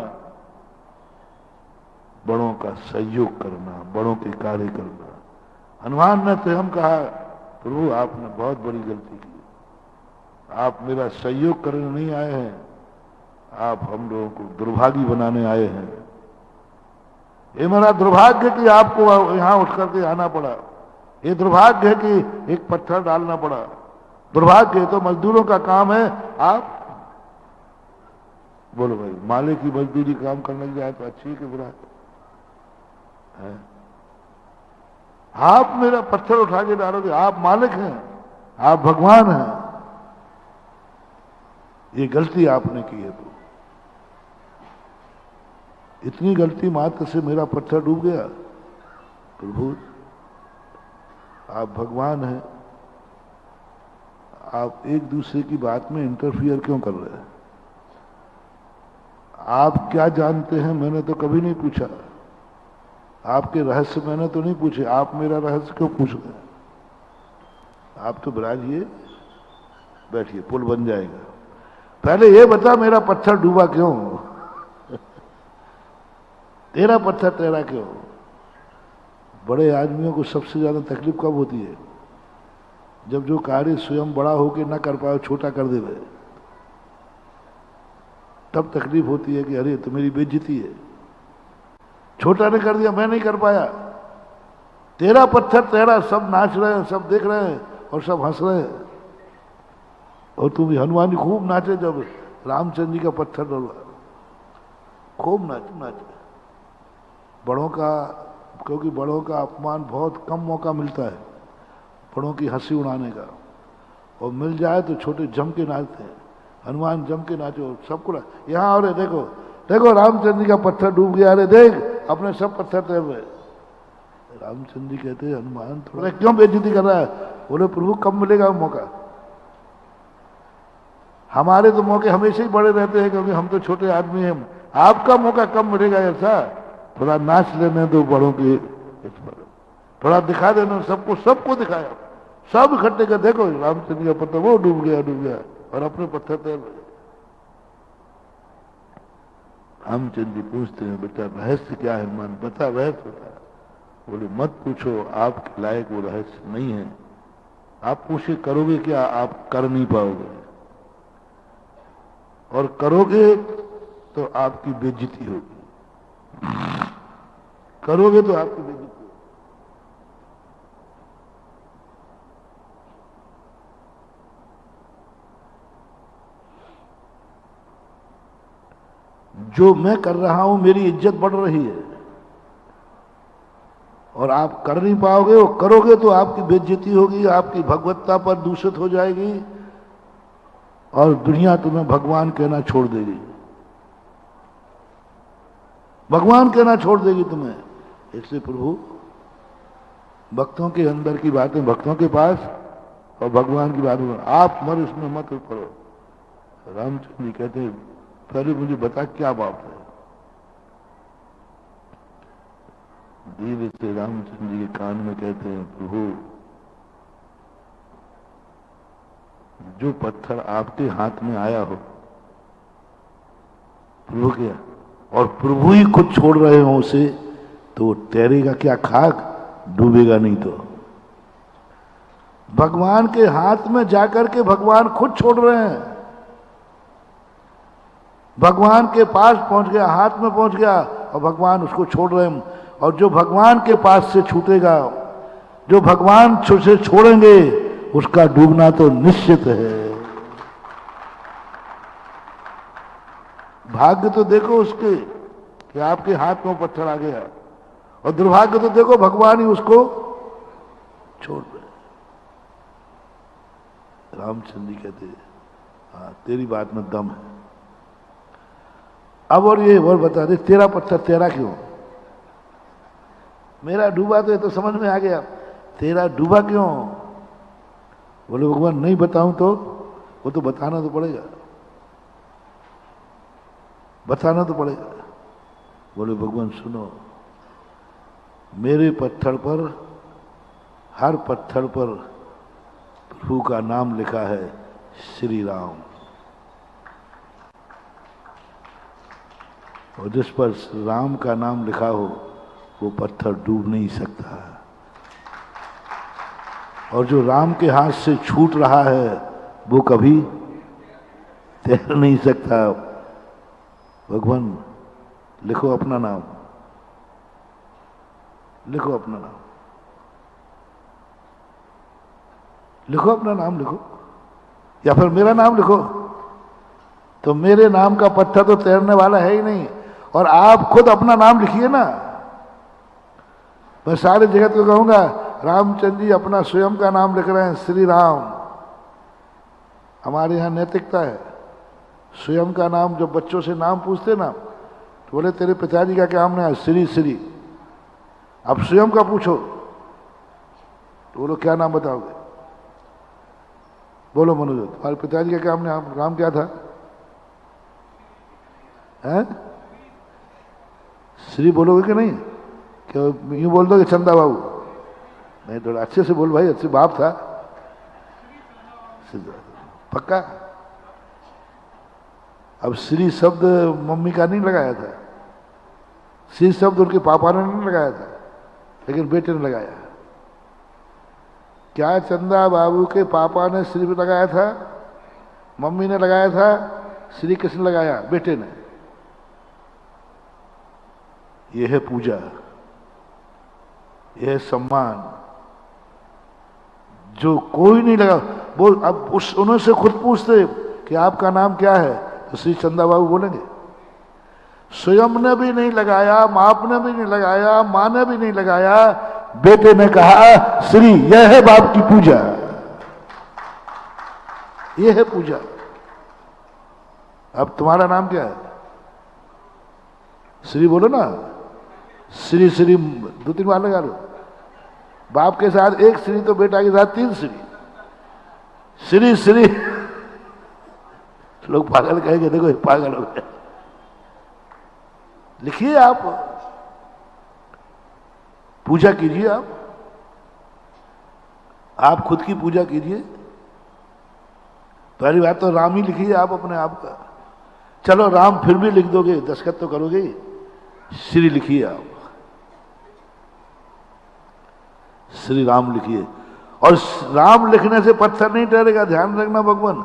बड़ों का सहयोग करना, बड़ों के कार्य करना। हनुमान ने तो हम कहा प्रभु आपने बहुत बड़ी गलती की, आप मेरा सहयोग करने नहीं आए हैं, आप हम लोगों को दुर्भागी बनाने आए हैं। ये मेरा दुर्भाग्य कि आपको यहां उठ करके आना पड़ा, ये दुर्भाग्य है कि एक पत्थर डालना पड़ा, दुर्भाग्य है तो मजदूरों का काम है। आप बोलो भाई, मालिक की मजदूरी काम करने की जाए तो अच्छी है कि बुरा है? आप मेरा पत्थर उठा के डालोगे, आप मालिक हैं, आप भगवान हैं, ये गलती आपने की है। तो इतनी गलती मात्र से मेरा पत्थर डूब गया। प्रभु आप भगवान हैं, आप एक दूसरे की बात में इंटरफियर क्यों कर रहे हैं? आप क्या जानते हैं मैंने तो कभी नहीं पूछा, आपके रहस्य मैंने तो नहीं पूछे, आप मेरा रहस्य क्यों पूछ रहे हैं? आप तो विराजिए, बैठिए, पुल बन जाएगा। पहले ये बता, मेरा पत्थर डूबा क्यों? तेरा पत्थर तैरा क्यों? बड़े आदमियों को सबसे ज्यादा तकलीफ कब होती है? जब जो कार्य स्वयं बड़ा होके ना कर पाए, छोटा कर दे रहे, तब तकलीफ होती है कि अरे तो मेरी बेइज्जती है, छोटा ने कर दिया, मैं नहीं कर पाया। तेरा पत्थर तैरा, सब नाच रहे हैं, सब देख रहे हैं और सब हंस रहे हैं। और तुम हनुमान जी खूब नाचे जब रामचंद्र जी का पत्थर डोला, खूब नाचे। बड़ों का, क्योंकि बड़ों का अपमान बहुत कम मौका मिलता है बड़ों की हंसी उड़ाने का, और मिल जाए तो छोटे जम के नाचते हैं। हनुमान जम के नाचो, सबको यहाँ और देखो देखो रामचंद्र जी का पत्थर डूब गया, अरे देख अपने सब पत्थर तैर रहे। रामचंद्र जी कहते हैं हनुमान थोड़ा क्यों बेइज्जती कर रहा है? बोले प्रभु कब मिलेगा मौका? हमारे तो मौके हमेशा ही बड़े रहते हैं क्योंकि हम तो छोटे आदमी हैं, आपका मौका कब मिलेगा? ऐसा थोड़ा नाच लेने दो बड़ों की, थोड़ा दिखा देना सबको, सबको दिखाया, सब इकट्ठे कर देखो रामचंद्र का पत्थर वो डूब गया और अपने पत्थर तैर रहे। रामचंद्र जी पूछते हैं बेटा रहस्य क्या है? हनुमान बता, रहस्य बता। बोले मत पूछो, आपके लायक वो रहस्य नहीं है। आप पूछे करोगे क्या? आप कर नहीं पाओगे, और करोगे तो आपकी बेइज्जती होगी, करोगे तो आपकी बेइज्जती होगी। जो मैं कर रहा हूं मेरी इज्जत बढ़ रही है, और आप कर नहीं पाओगे, और करोगे तो आपकी बेइज्जती होगी, आपकी भगवत्ता पर दूषित हो जाएगी, और दुनिया तुम्हें भगवान कहना छोड़ देगी, भगवान कहना छोड़ देगी तुम्हें। इसलिए प्रभु भक्तों के अंदर की बातें भक्तों के पास, और भगवान की बातें आप मर इसमें मत पड़ो। रामचंद्र जी कहते हैं पहले मुझे बता क्या बात है? धीरे से रामचंद्र जी के कान में कहते हैं प्रभु जो पत्थर आपके हाथ में आया हो, प्रभु क्या, और प्रभु ही खुद छोड़ रहे हो उसे, तो तैरेगा क्या खाक? डूबेगा नहीं। तो भगवान के हाथ में जाकर के भगवान खुद छोड़ रहे हैं, भगवान के पास पहुंच गया, हाथ में पहुंच गया, और भगवान उसको छोड़ रहे हैं। और जो भगवान के पास से छूटेगा, जो भगवान से छोड़ेंगे, उसका डूबना तो निश्चित है। भाग्य तो देखो उसके कि आपके हाथ में पत्थर आ गया, और दुर्भाग्य तो देखो भगवान ही उसको छोड़ रहे। रामचंद्र जी कहते हाँ तेरी बात में दम है। अब और ये और बता दे, तेरा पत्थर तेरा क्यों? मेरा डूबा तो ये तो समझ में आ गया, तेरा डूबा क्यों? बोले भगवान नहीं बताऊं तो? वो तो बताना तो पड़ेगा, बताना तो पड़ेगा। बोले भगवान सुनो, मेरे पत्थर पर, हर पत्थर पर प्रभु का नाम लिखा है श्री राम, और जिस पर राम का नाम लिखा हो वो पत्थर डूब नहीं सकता, और जो राम के हाथ से छूट रहा है वो कभी तैर नहीं सकता। भगवान लिखो अपना नाम, लिखो अपना नाम, लिखो अपना नाम लिखो, या फिर मेरा नाम लिखो। तो मेरे नाम का पत्थर तो तैरने वाला है ही नहीं, और आप खुद अपना नाम लिखिए ना। मैं सारे जगत को कहूंगा रामचंद्र जी अपना स्वयं का नाम लिख रहे हैं श्री राम। हमारे यहाँ नैतिकता है, स्वयं का नाम, जब बच्चों से नाम पूछते ना तो बोले तेरे पिताजी का क्या नाम है? श्री श्री। अब स्वयं का पूछो तो बोलो क्या नाम बताओगे? बोलो मनोज तुम्हारे पिताजी का क्या नाम क्या था? हैं? श्री बोलोगे कि नहीं? क्यों यूं बोल दो कि चंदा बाबू? नहीं, थोड़ा अच्छे से बोल भाई, अच्छे बाप था। पक्का? अब श्री शब्द मम्मी का नहीं लगाया था, श्री शब्द उनके पापा ने नहीं लगाया था, लेकिन बेटे ने लगाया। क्या चंदा बाबू के पापा ने श्री पे लगाया था, मम्मी ने लगाया था, श्री किसने लगाया? बेटे ने। यह है पूजा, यह है सम्मान, जो कोई नहीं लगा। बोल, अब उस उन्होंने खुद पूछते कि आपका नाम क्या है, तो श्री चंदा बाबू बोलेंगे। स्वयं ने भी नहीं लगाया, बाप ने भी नहीं लगाया, मां ने भी नहीं लगाया, बेटे ने कहा श्री। यह है बाप की पूजा, यह है पूजा। अब तुम्हारा नाम क्या है? श्री बोलो ना, श्री श्री 2-3 बार लगा लो। बाप के साथ एक श्री तो बेटा के साथ 3 श्री, श्री श्री। लोग पागल कहेंगे, देखो पागल हो गया। लिखिए, आप पूजा कीजिए, आप खुद की पूजा कीजिए। पहली बात तो राम ही लिखिए आप अपने आप का। चलो राम फिर भी लिख दोगे, दस्तखत तो करोगे, श्री लिखिए आप, श्री राम लिखिए। और राम लिखने से पत्थर नहीं ठहरेगा, ध्यान रखना भगवान।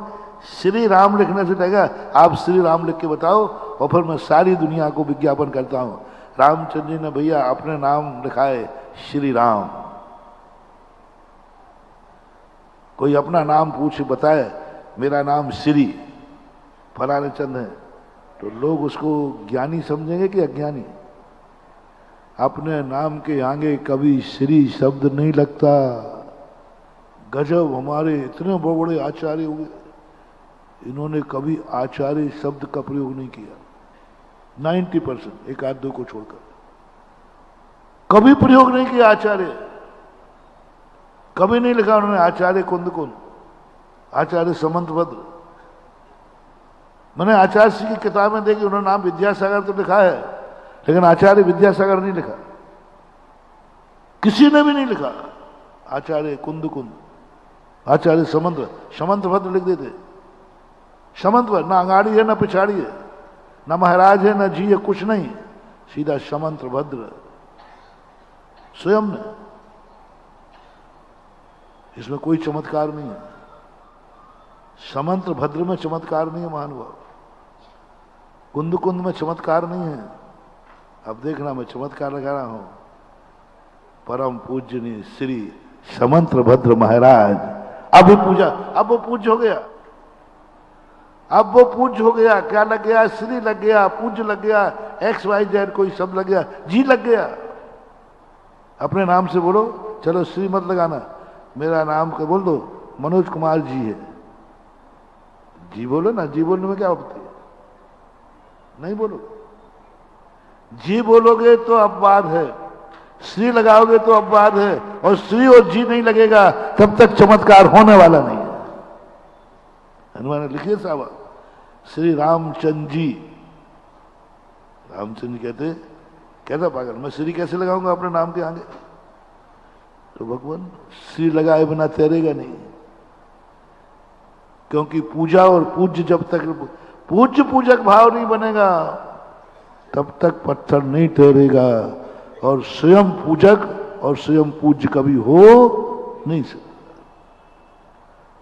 श्री राम लिखने से ठहरेगा। आप श्री राम लिख के बताओ, और फिर मैं सारी दुनिया को विज्ञापन करता हूं, रामचंद्र जी ने भैया अपने नाम लिखा है श्री राम। कोई अपना नाम पूछ बताए, मेरा नाम श्री फलाने चंद है, तो लोग उसको ज्ञानी समझेंगे कि अज्ञानी? अपने नाम के आगे कभी श्री शब्द नहीं लगता। गजब, हमारे इतने बड़े बड़े आचार्य हुए, इन्होंने कभी आचार्य शब्द का प्रयोग नहीं किया। 90%, एक आध दो को छोड़कर कभी प्रयोग नहीं किया आचार्य। कभी नहीं लिखा उन्होंने आचार्य कुंद कुंद, आचार्य समंतभद्र। मैंने आचार्य जी की किताब में देखी, उन्होंने नाम विद्यासागर तो लिखा है, लेकिन आचार्य विद्यासागर नहीं लिखा, किसी ने भी नहीं लिखा। आचार्य कुंद कुंद, आचार्य समंतभद्र लिख देते। समंतभद्र, ना आगाड़ी है ना पिछाड़ी है, ना महाराज है ना जी है, कुछ नहीं, सीधा समंतभद्र स्वयं ने। इसमें कोई चमत्कार नहीं है, समंत्र भद्र में चमत्कार नहीं है महानुभाव, कुंद कुंद में चमत्कार नहीं है। अब देखना, मैं चमत्कार लगा रहा हूं। परम पूजनीय श्री समंत्र भद्र महाराज, अब पूजा, अब वो पूज्य हो गया, अब वो पूज्य हो गया। क्या लग गया? श्री लग गया, पूज्य लग गया, XYZ कोई शब्द लग गया, जी लग गया। अपने नाम से बोलो, चलो श्री मत लगाना, मेरा नाम का बोल दो मनोज कुमार जी है, जी बोलो ना। जी बोलने में क्या आपत्ति है? नहीं बोलो। जी बोलोगे तो अपवाद है, श्री लगाओगे तो अपवाद है, और श्री और जी नहीं लगेगा तब तक चमत्कार होने वाला नहीं है। हनुमान लिखिए साहब, श्री रामचंद्र जी। रामचंद्र जी कहते, कैसा पागल, मैं श्री कैसे लगाऊंगा अपने नाम के आगे? तो भगवान श्री लगाए बिना तैरेगा नहीं, क्योंकि पूजा और पूज्य, जब तक पूज्य पूजक भाव नहीं बनेगा तब तक पत्थर नहीं ठहरेगा, और स्वयं पूजक और स्वयं पूज्य कभी हो नहीं सकता।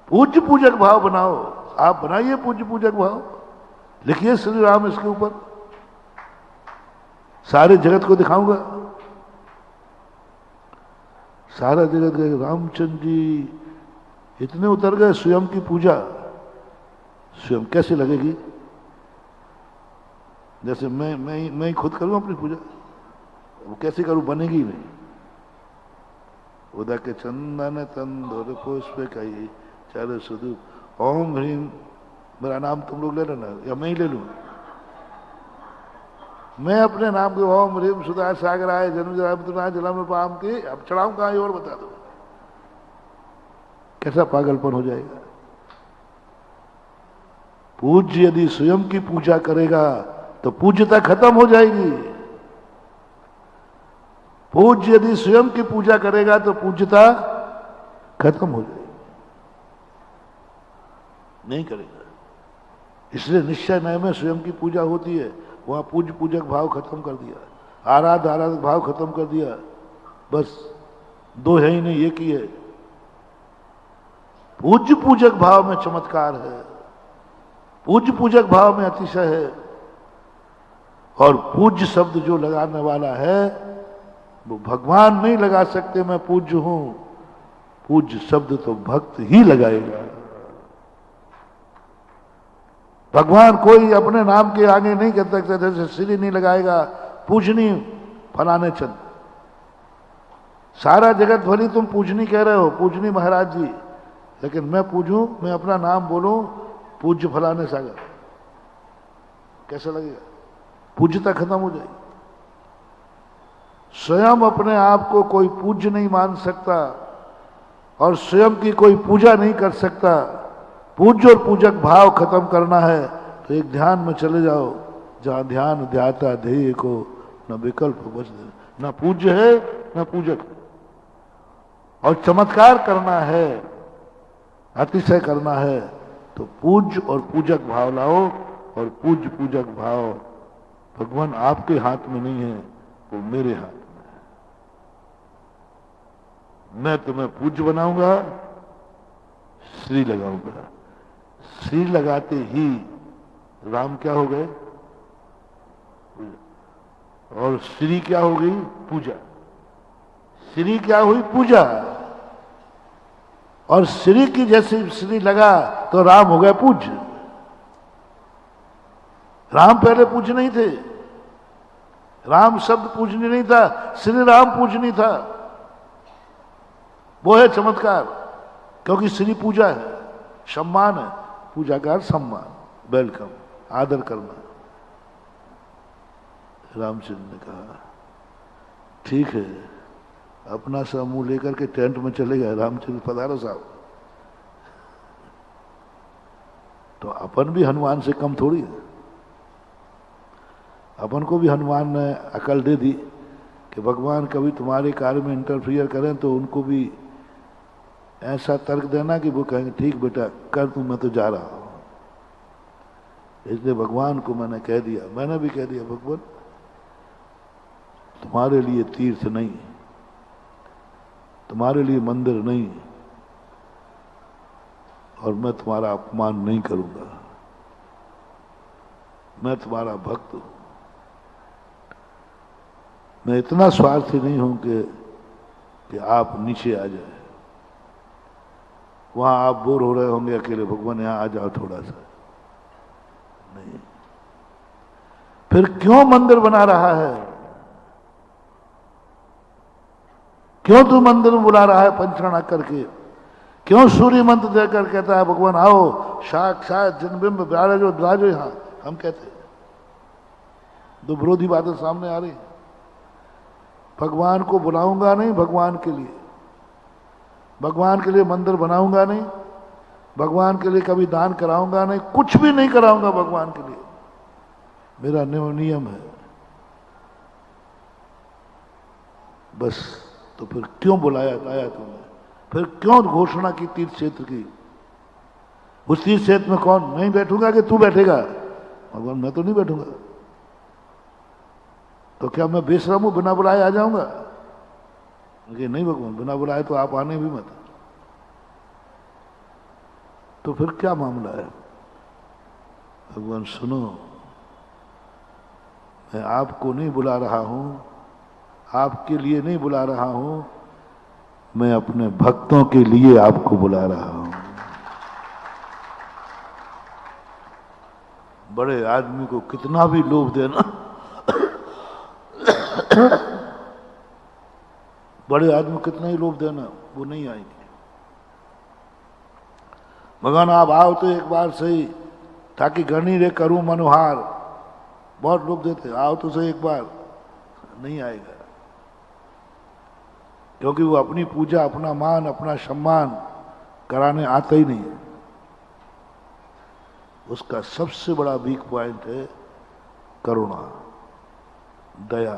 पूज्य पूजक भाव बनाओ, आप बनाइए पूज्य पूजक भाव, लिखिए श्री राम इसके ऊपर, सारे जगत को दिखाऊंगा, सारा जगत गए रामचंद्र जी इतने उतर गए। स्वयं की पूजा स्वयं कैसे लगेगी? जैसे मैं ही खुद करूं अपनी पूजा, वो कैसे करूं? बनेगी नहीं। उदा के चंदन तंदुर पुष्प कई चल सुधु ओम ह्रीम, मेरा नाम तुम लोग ले लेना या मैं ही ले लूं? मैं अपने नाम को ओम ह्रीम सुधा सागर आए जन्म जलम पाम की, अब चढ़ाऊं कहां और बता दो, कैसा पागलपन हो जाएगा। पूज्य यदि स्वयं की पूजा करेगा तो पूज्यता खत्म हो जाएगी। पूज्य यदि स्वयं की पूजा करेगा तो पूज्यता खत्म हो जाएगी, नहीं करेगा। इसलिए निश्चय नय में स्वयं की पूजा होती है, वहां पूज्य पूजक भाव खत्म कर दिया, आराध आराधक भाव खत्म कर दिया, बस दो है ही नहीं, एक ही है। पूज्य पूजक भाव में चमत्कार है, पूज्य पूजक भाव में अतिशय है। और पूज्य शब्द जो लगाने वाला है वो भगवान नहीं लगा सकते मैं पूज्य हूं, पूज्य शब्द तो भक्त ही लगाएगा। भगवान कोई अपने नाम के आगे नहीं कर सकते, जैसे श्री नहीं लगाएगा पूजनी फलाने चंद, सारा जगत भली तुम पूजनी कह रहे हो, पूजनी महाराज जी, लेकिन मैं पूजूं, मैं अपना नाम बोलूं पूज्य फलाने सागर, कैसा लगेगा? पूज्यता खत्म हो जाएगी। स्वयं अपने आप को कोई पूज्य नहीं मान सकता और स्वयं की कोई पूजा नहीं कर सकता। पूज्य और पूजक भाव खत्म करना है तो एक ध्यान में चले जाओ, जहां ध्यान ध्याता ध्येय को न विकल्प बच दे, न पूज्य है न पूजक। और चमत्कार करना है, अतिशय करना है तो पूज्य और पूजक भाव लाओ, और पूज्य पूजक भाव भगवान आपके हाथ में नहीं है, वो मेरे हाथ में है। मैं तुम्हें पूज्य बनाऊंगा, श्री लगाऊंगा। श्री लगाते ही राम क्या हो गए? और श्री क्या हो गई? पूजा। श्री क्या हुई? पूजा। और श्री की जैसे श्री लगा तो राम हो गए पूज्य। राम पहले पूज्य नहीं थे, राम शब्द पूजनीय नहीं था, श्री राम पूजनीय था। वो है चमत्कार, क्योंकि श्री पूजा है, सम्मान है, पूजा का सम्मान, वेलकम, आदर करना। रामचंद्र ने कहा ठीक है, अपना समूह लेकर के टेंट में चले गए। रामचंद्र पधारो साहब। तो अपन भी हनुमान से कम थोड़ी है, अपन को भी हनुमान ने अकल दे दी कि भगवान कभी तुम्हारे कार्य में इंटरफियर करें तो उनको भी ऐसा तर्क देना कि वो कहेंगे ठीक बेटा कर तू, मैं तो जा रहा हूं। इसलिए भगवान को मैंने कह दिया, मैंने भी कह दिया भगवान तुम्हारे लिए तीर्थ नहीं, तुम्हारे लिए मंदिर नहीं, और मैं तुम्हारा अपमान नहीं करूंगा। मैं तुम्हारा भक्त हूं, मैं इतना स्वार्थी नहीं हूं कि आप नीचे आ जाए। वहां आप बोर हो रहे होंगे अकेले, भगवान यहां आ जाओ थोड़ा सा। नहीं, फिर क्यों मंदिर बना रहा है? क्यों तू मंदिर में बुला रहा है पंचरण करके? क्यों सूर्य मंत्र देकर कहता है भगवान आओ साक्षात जन्मबिंब विराजो विराजो? यहां हम कहते हैं, दो विरोधी बातें सामने आ रही। भगवान को बुलाऊंगा नहीं, भगवान के लिए, भगवान के लिए मंदिर बनाऊंगा नहीं, भगवान के लिए कभी दान कराऊंगा नहीं, कुछ भी नहीं कराऊंगा भगवान के लिए, मेरा नियम है। बस, तो फिर क्यों बुलाया लाया तुमने? फिर क्यों घोषणा की तीर्थ क्षेत्र की? उस तीर्थ क्षेत्र में कौन? नहीं बैठूंगा कि तू बैठेगा? भगवान मैं तो नहीं बैठूंगा। तो क्या मैं बेशरम हूं, बिना बुलाए आ जाऊंगा? नहीं भगवान, बिना बुलाए तो आप आने भी मत। तो फिर क्या मामला है? भगवान सुनो, मैं आपको नहीं बुला रहा हूं, आपके लिए नहीं बुला रहा हूं, मैं अपने भक्तों के लिए आपको बुला रहा हूं। बड़े आदमी को कितना भी लोभ देना, बड़े आदमी को कितना ही लोभ देना, वो नहीं आएंगे। भगवान आप आओ तो एक बार सही, ताकि गणी रे करूं मनोहार। बहुत लोग देते, आओ तो सही एक बार, नहीं आएगा, क्योंकि वो अपनी पूजा, अपना मान, अपना सम्मान कराने आता ही नहीं है। उसका सबसे बड़ा वीक पॉइंट है करुणा, दया।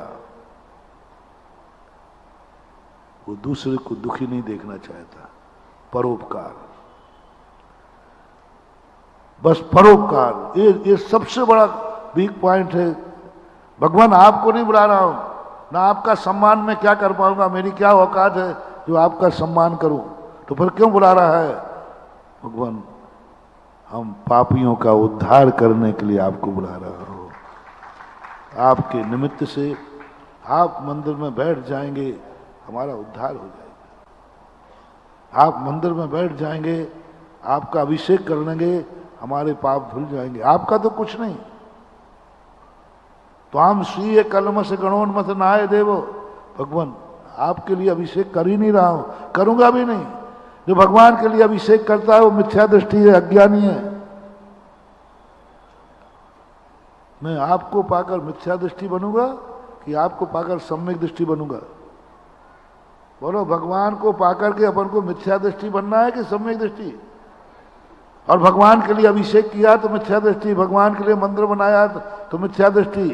वो दूसरे को दुखी नहीं देखना चाहता। परोपकार, बस परोपकार, ये सबसे बड़ा वीक पॉइंट है। भगवान आपको नहीं बुला रहा हूं, ना आपका सम्मान मैं क्या कर पाऊंगा, मेरी क्या औकात है जो आपका सम्मान करूं, तो फिर क्यों बुला रहा है भगवान? हम पापियों का उद्धार करने के लिए आपको बुला रहा हूं। आपके निमित्त से आप मंदिर में बैठ जाएंगे, हमारा उद्धार हो जाएगा। आप मंदिर में बैठ जाएंगे, आपका अभिषेक कर लेंगे, हमारे पाप धुल जाएंगे। आपका तो कुछ नहीं। तो हम स्वीय कलम से गणोन्मथ नाय देवो, भगवान आपके लिए अभिषेक कर ही नहीं रहा हूं, करूंगा भी नहीं। जो भगवान के लिए अभिषेक करता है वो मिथ्या दृष्टि है, अज्ञानी है। मैं आपको पाकर मिथ्या दृष्टि बनूंगा कि आपको पाकर सम्यक दृष्टि बनूंगा? बोलो, भगवान को पाकर के अपन को मिथ्या दृष्टि बनना है कि सम्यक दृष्टि? और भगवान के लिए अभिषेक किया तो मिथ्या दृष्टि, भगवान के लिए मंदिर बनाया तो मिथ्या दृष्टि।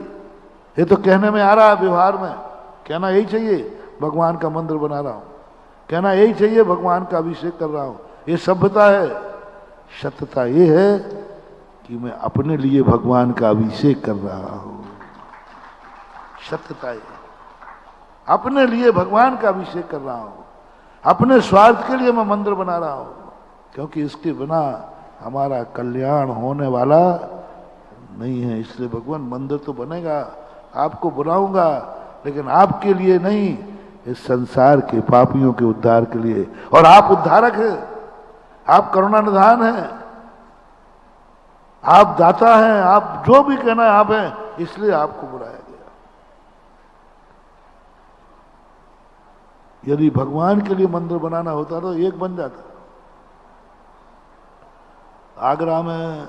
ये तो कहने में आ रहा है, व्यवहार में कहना यही चाहिए भगवान का मंदिर बना रहा हूं, कहना यही चाहिए भगवान का अभिषेक कर रहा हूं। ये सभ्यता है। सत्यता ये है कि मैं अपने लिए भगवान का अभिषेक कर रहा हूं। सत्यता ये, अपने लिए भगवान का अभिषेक कर रहा हूं, अपने स्वार्थ के लिए मैं मंदिर बना रहा हूं, क्योंकि इसके बिना हमारा कल्याण होने वाला नहीं है। इसलिए भगवान मंदिर तो बनेगा, आपको बुलाऊंगा, लेकिन आपके लिए नहीं, इस संसार के पापियों के उद्धार के लिए। और आप उद्धारक हैं, आप करुणानिधान हैं, आप दाता हैं, आप जो भी कहना है आप हैं, इसलिए आपको बुलाया गया। यदि भगवान के लिए मंदिर बनाना होता तो एक बन जाता। आगरा में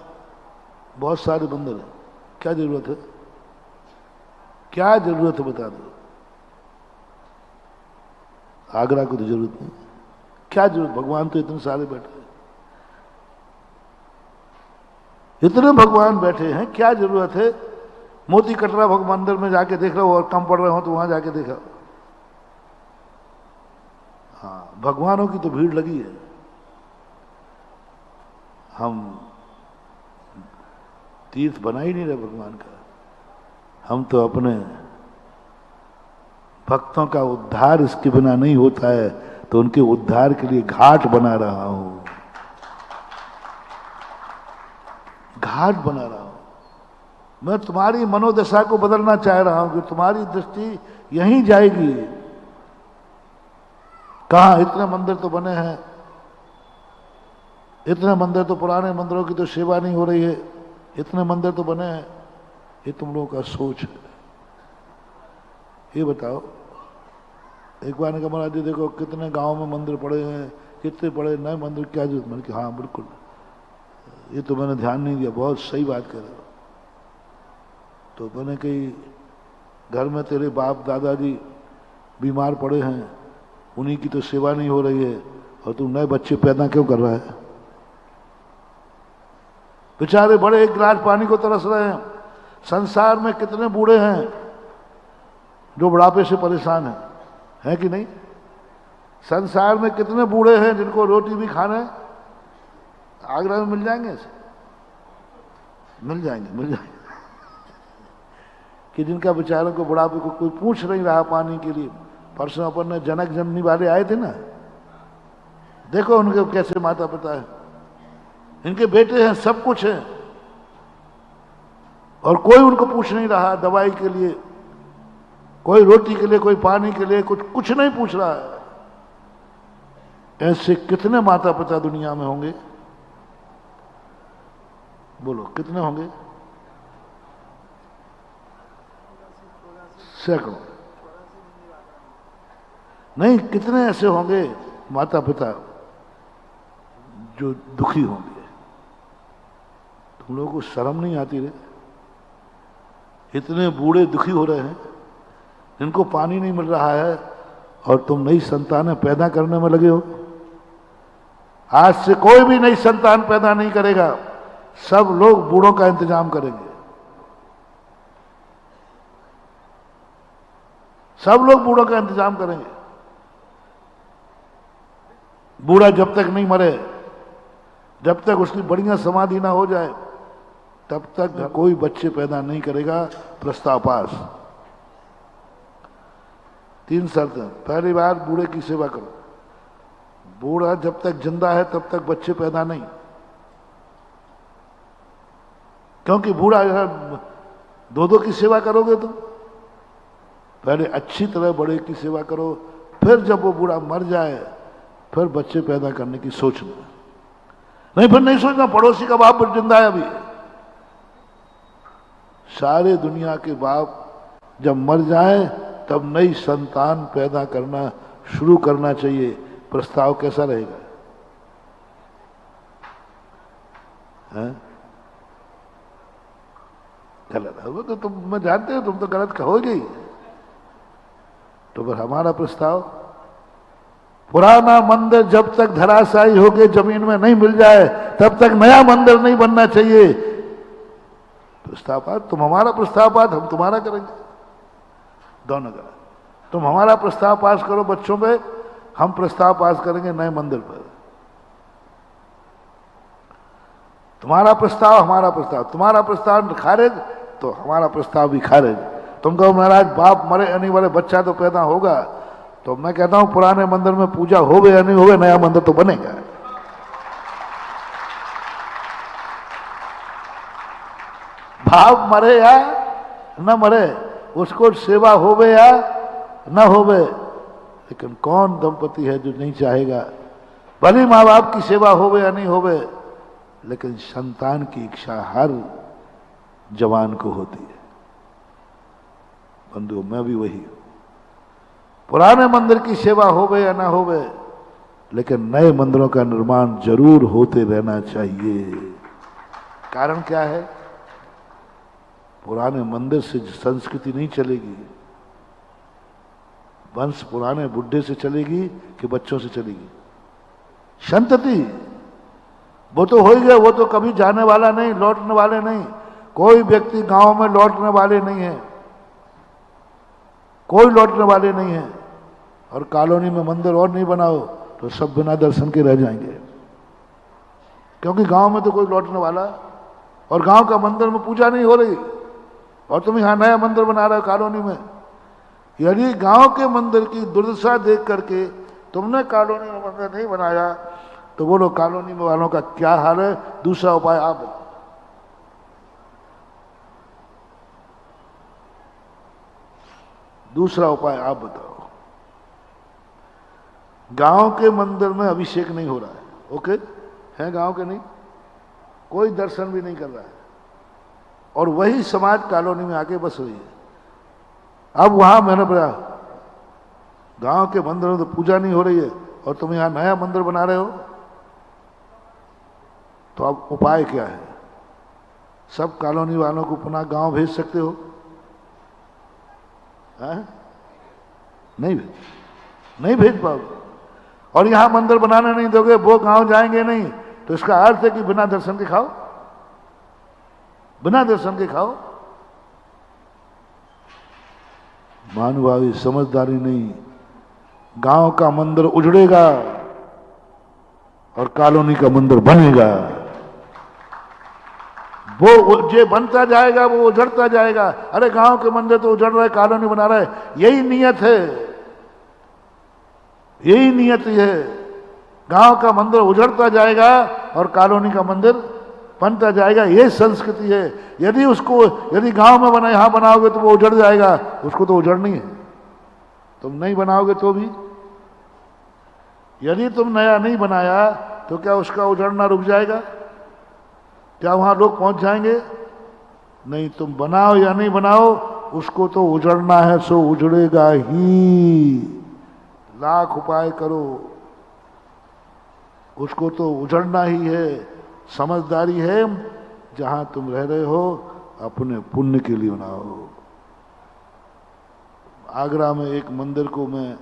बहुत सारे मंदिर हैं, क्या जरूरत है? क्या जरूरत है बता दो। आगरा को तो जरूरत नहीं, क्या जरूरत? भगवान तो इतने सारे बैठे हैं, इतने भगवान बैठे हैं, क्या जरूरत है? मोती कटरा भगवान मंदिर में जाके देख लो, और कम पड़ रहे हो तो वहां जाके देखा। हाँ, भगवानों की तो भीड़ लगी है। हम तीर्थ बना ही नहीं रहे भगवान का, हम तो अपने भक्तों का उद्धार इसके बिना नहीं होता है, तो उनके उद्धार के लिए घाट बना रहा हूं, घाट बना रहा हूं। मैं तुम्हारी मनोदशा को बदलना चाह रहा हूं कि तुम्हारी दृष्टि यहीं जाएगी। कहां इतने मंदिर तो बने हैं, इतने मंदिर तो, पुराने मंदिरों की तो सेवा नहीं हो रही है, इतने मंदिर तो बने हैं। ये तुम लोगों का सोच है। ये बताओ, एक बार ने कहा महाराज जी देखो कितने गांव में मंदिर पड़े हैं, कितने पड़े नए मंदिर, क्या जरूरत? मैंने कहा हाँ बिल्कुल, ये तो मैंने ध्यान नहीं दिया, बहुत सही बात कर रहे हो। तो मैंने कही घर में तेरे बाप दादाजी बीमार पड़े हैं, उन्हीं की तो सेवा नहीं हो रही है, और तू नए बच्चे पैदा क्यों कर रहा है? बेचारे बड़े एक गिलास पानी को तरस रहे हैं। संसार में कितने बूढ़े हैं जो बुढ़ापे से परेशान हैं, कि नहीं? संसार में कितने बूढ़े हैं जिनको रोटी भी खाना है? आगरा में मिल जाएंगे ऐसे, मिल जाएंगे कि जिनका बेचारों को बुढ़ापे को कोई पूछ नहीं रहा पानी के लिए। परसों अपन ने जनक जननी वाले आए थे ना, देखो उनके कैसे माता पिता है, इनके बेटे हैं, सब कुछ है, और कोई उनको पूछ नहीं रहा दवाई के लिए, कोई रोटी के लिए, कोई पानी के लिए, कुछ नहीं पूछ रहा है। ऐसे कितने माता पिता दुनिया में होंगे? बोलो कितने होंगे? सैकड़ों नहीं, कितने ऐसे होंगे माता पिता जो दुखी होंगे? तुम लोगों को शर्म नहीं आती रे? इतने बूढ़े दुखी हो रहे हैं, जिनको पानी नहीं मिल रहा है, और तुम नई संतानें पैदा करने में लगे हो। आज से कोई भी नई संतान पैदा नहीं करेगा, सब लोग बूढ़ों का इंतजाम करेंगे, सब लोग बूढ़ों का इंतजाम करेंगे। बूढ़ा जब तक नहीं मरे, जब तक उसकी बढ़िया समाधि ना हो जाए, तब तक कोई बच्चे पैदा नहीं करेगा। प्रस्ताव पास। 3 शर्तें। पहली बात, बूढ़े की सेवा करो। बूढ़ा जब तक जिंदा है तब तक बच्चे पैदा नहीं, क्योंकि बूढ़ा दो की सेवा करोगे तो पहले अच्छी तरह बड़े की सेवा करो, फिर जब वो बूढ़ा मर जाए फिर बच्चे पैदा करने की सोचना। नहीं, फिर नहीं सोचना पड़ोसी का बाप जिंदा है अभी। सारे दुनिया के बाप जब मर जाए तब नई संतान पैदा करना शुरू करना चाहिए। प्रस्ताव कैसा रहेगा? गलत है वो तो तुम, मैं जानते हो तुम तो गलत कहोगे ही। तो फिर हमारा प्रस्ताव, पुराना मंदिर जब तक धराशायी होके जमीन में नहीं मिल जाए तब तक नया मंदिर नहीं बनना चाहिए। प्रस्ताव पास। तुम हमारा प्रस्ताव पास, हम तुम्हारा करेंगे, दोनों करें। तुम हमारा प्रस्ताव पास करो बच्चों पे, हम प्रस्ताव पास करेंगे नए मंदिर पर। तुम्हारा प्रस्ताव हमारा प्रस्ताव, तुम्हारा प्रस्ताव खारिज तो हमारा प्रस्ताव भी खारिज। तुम कहो महाराज बाप मरे या नहीं मरे बच्चा तो पैदा होगा, तो मैं कहता हूं पुराने मंदिर में पूजा होवे या नहीं होवे, नया मंदिर तो बनेगा। बाप मरे या न मरे, उसको सेवा होवे या न होवे, लेकिन कौन दंपति है जो नहीं चाहेगा? भले माँ बाप की सेवा होवे या नहीं होवे, लेकिन संतान की इच्छा हर जवान को होती है। बंधु, मैं भी वही हूं। पुराने मंदिर की सेवा होवे या ना होवे, लेकिन नए मंदिरों का निर्माण जरूर होते रहना चाहिए। कारण क्या है? पुराने मंदिर से संस्कृति नहीं चलेगी। वंश पुराने बुढ़े से चलेगी कि बच्चों से चलेगी? संतति वो तो हो ही गया, वो तो कभी जाने वाला नहीं, लौटने वाले नहीं। कोई व्यक्ति गांव में लौटने वाले नहीं है, कोई लौटने वाले नहीं है। और कॉलोनी में मंदिर और नहीं बनाओ तो सब बिना दर्शन के रह जाएंगे, क्योंकि गांव में तो कोई लौटने वाला, और गांव का मंदिर में पूजा नहीं हो रही, और तुम यहां नया मंदिर बना रहे हो कॉलोनी में। यदि गांव के मंदिर की दुर्दशा देख करके तुमने कॉलोनी में मंदिर नहीं बनाया तो बोलो कॉलोनी में वालों का क्या हाल है? दूसरा उपाय आप बताओ। दूसरा उपाय आप बताओ। गांव के मंदिर में अभिषेक नहीं हो रहा है, ओके है, गांव के नहीं, कोई दर्शन भी नहीं कर रहा है, और वही समाज कॉलोनी में आके बस रही है। अब वहां मैंने बोला गांव के मंदिर में तो पूजा नहीं हो रही है और तुम यहां नया मंदिर बना रहे हो, तो अब उपाय क्या है? सब कॉलोनी वालों को पुनः गांव भेज सकते हो? नहीं भेज पाओगे। और यहां मंदिर बनाने नहीं दोगे, वो गांव जाएंगे नहीं, तो इसका अर्थ है कि बिना दर्शन के खाओ, बिना दर्शन के खाओ। मानवावी समझदारी नहीं। गांव का मंदिर उजड़ेगा और कॉलोनी का मंदिर बनेगा। वो जो बनता जाएगा वो उजड़ता जाएगा। अरे गांव के मंदिर तो उजड़ रहा है, कॉलोनी बना रहा है, यही नियत है, यही नियत है। गांव का मंदिर उजड़ता जाएगा और कॉलोनी का मंदिर बनता जाएगा, ये संस्कृति है। यदि गांव में बना यहां बनाओगे तो वो उजड़ जाएगा, उसको तो उजड़नी है। तुम नहीं बनाओगे तो भी, यदि तुम नया नहीं बनाया तो क्या उसका उजड़ना रुक जाएगा? क्या वहां लोग पहुंच जाएंगे? नहीं, तुम बनाओ या नहीं बनाओ, उसको तो उजड़ना है, सो उजड़ेगा ही। लाख उपाय करो, उसको तो उजड़ना ही है। समझदारी है, जहां तुम रह रहे हो अपने पुण्य के लिए बनाओ। आगरा में एक मंदिर को मैं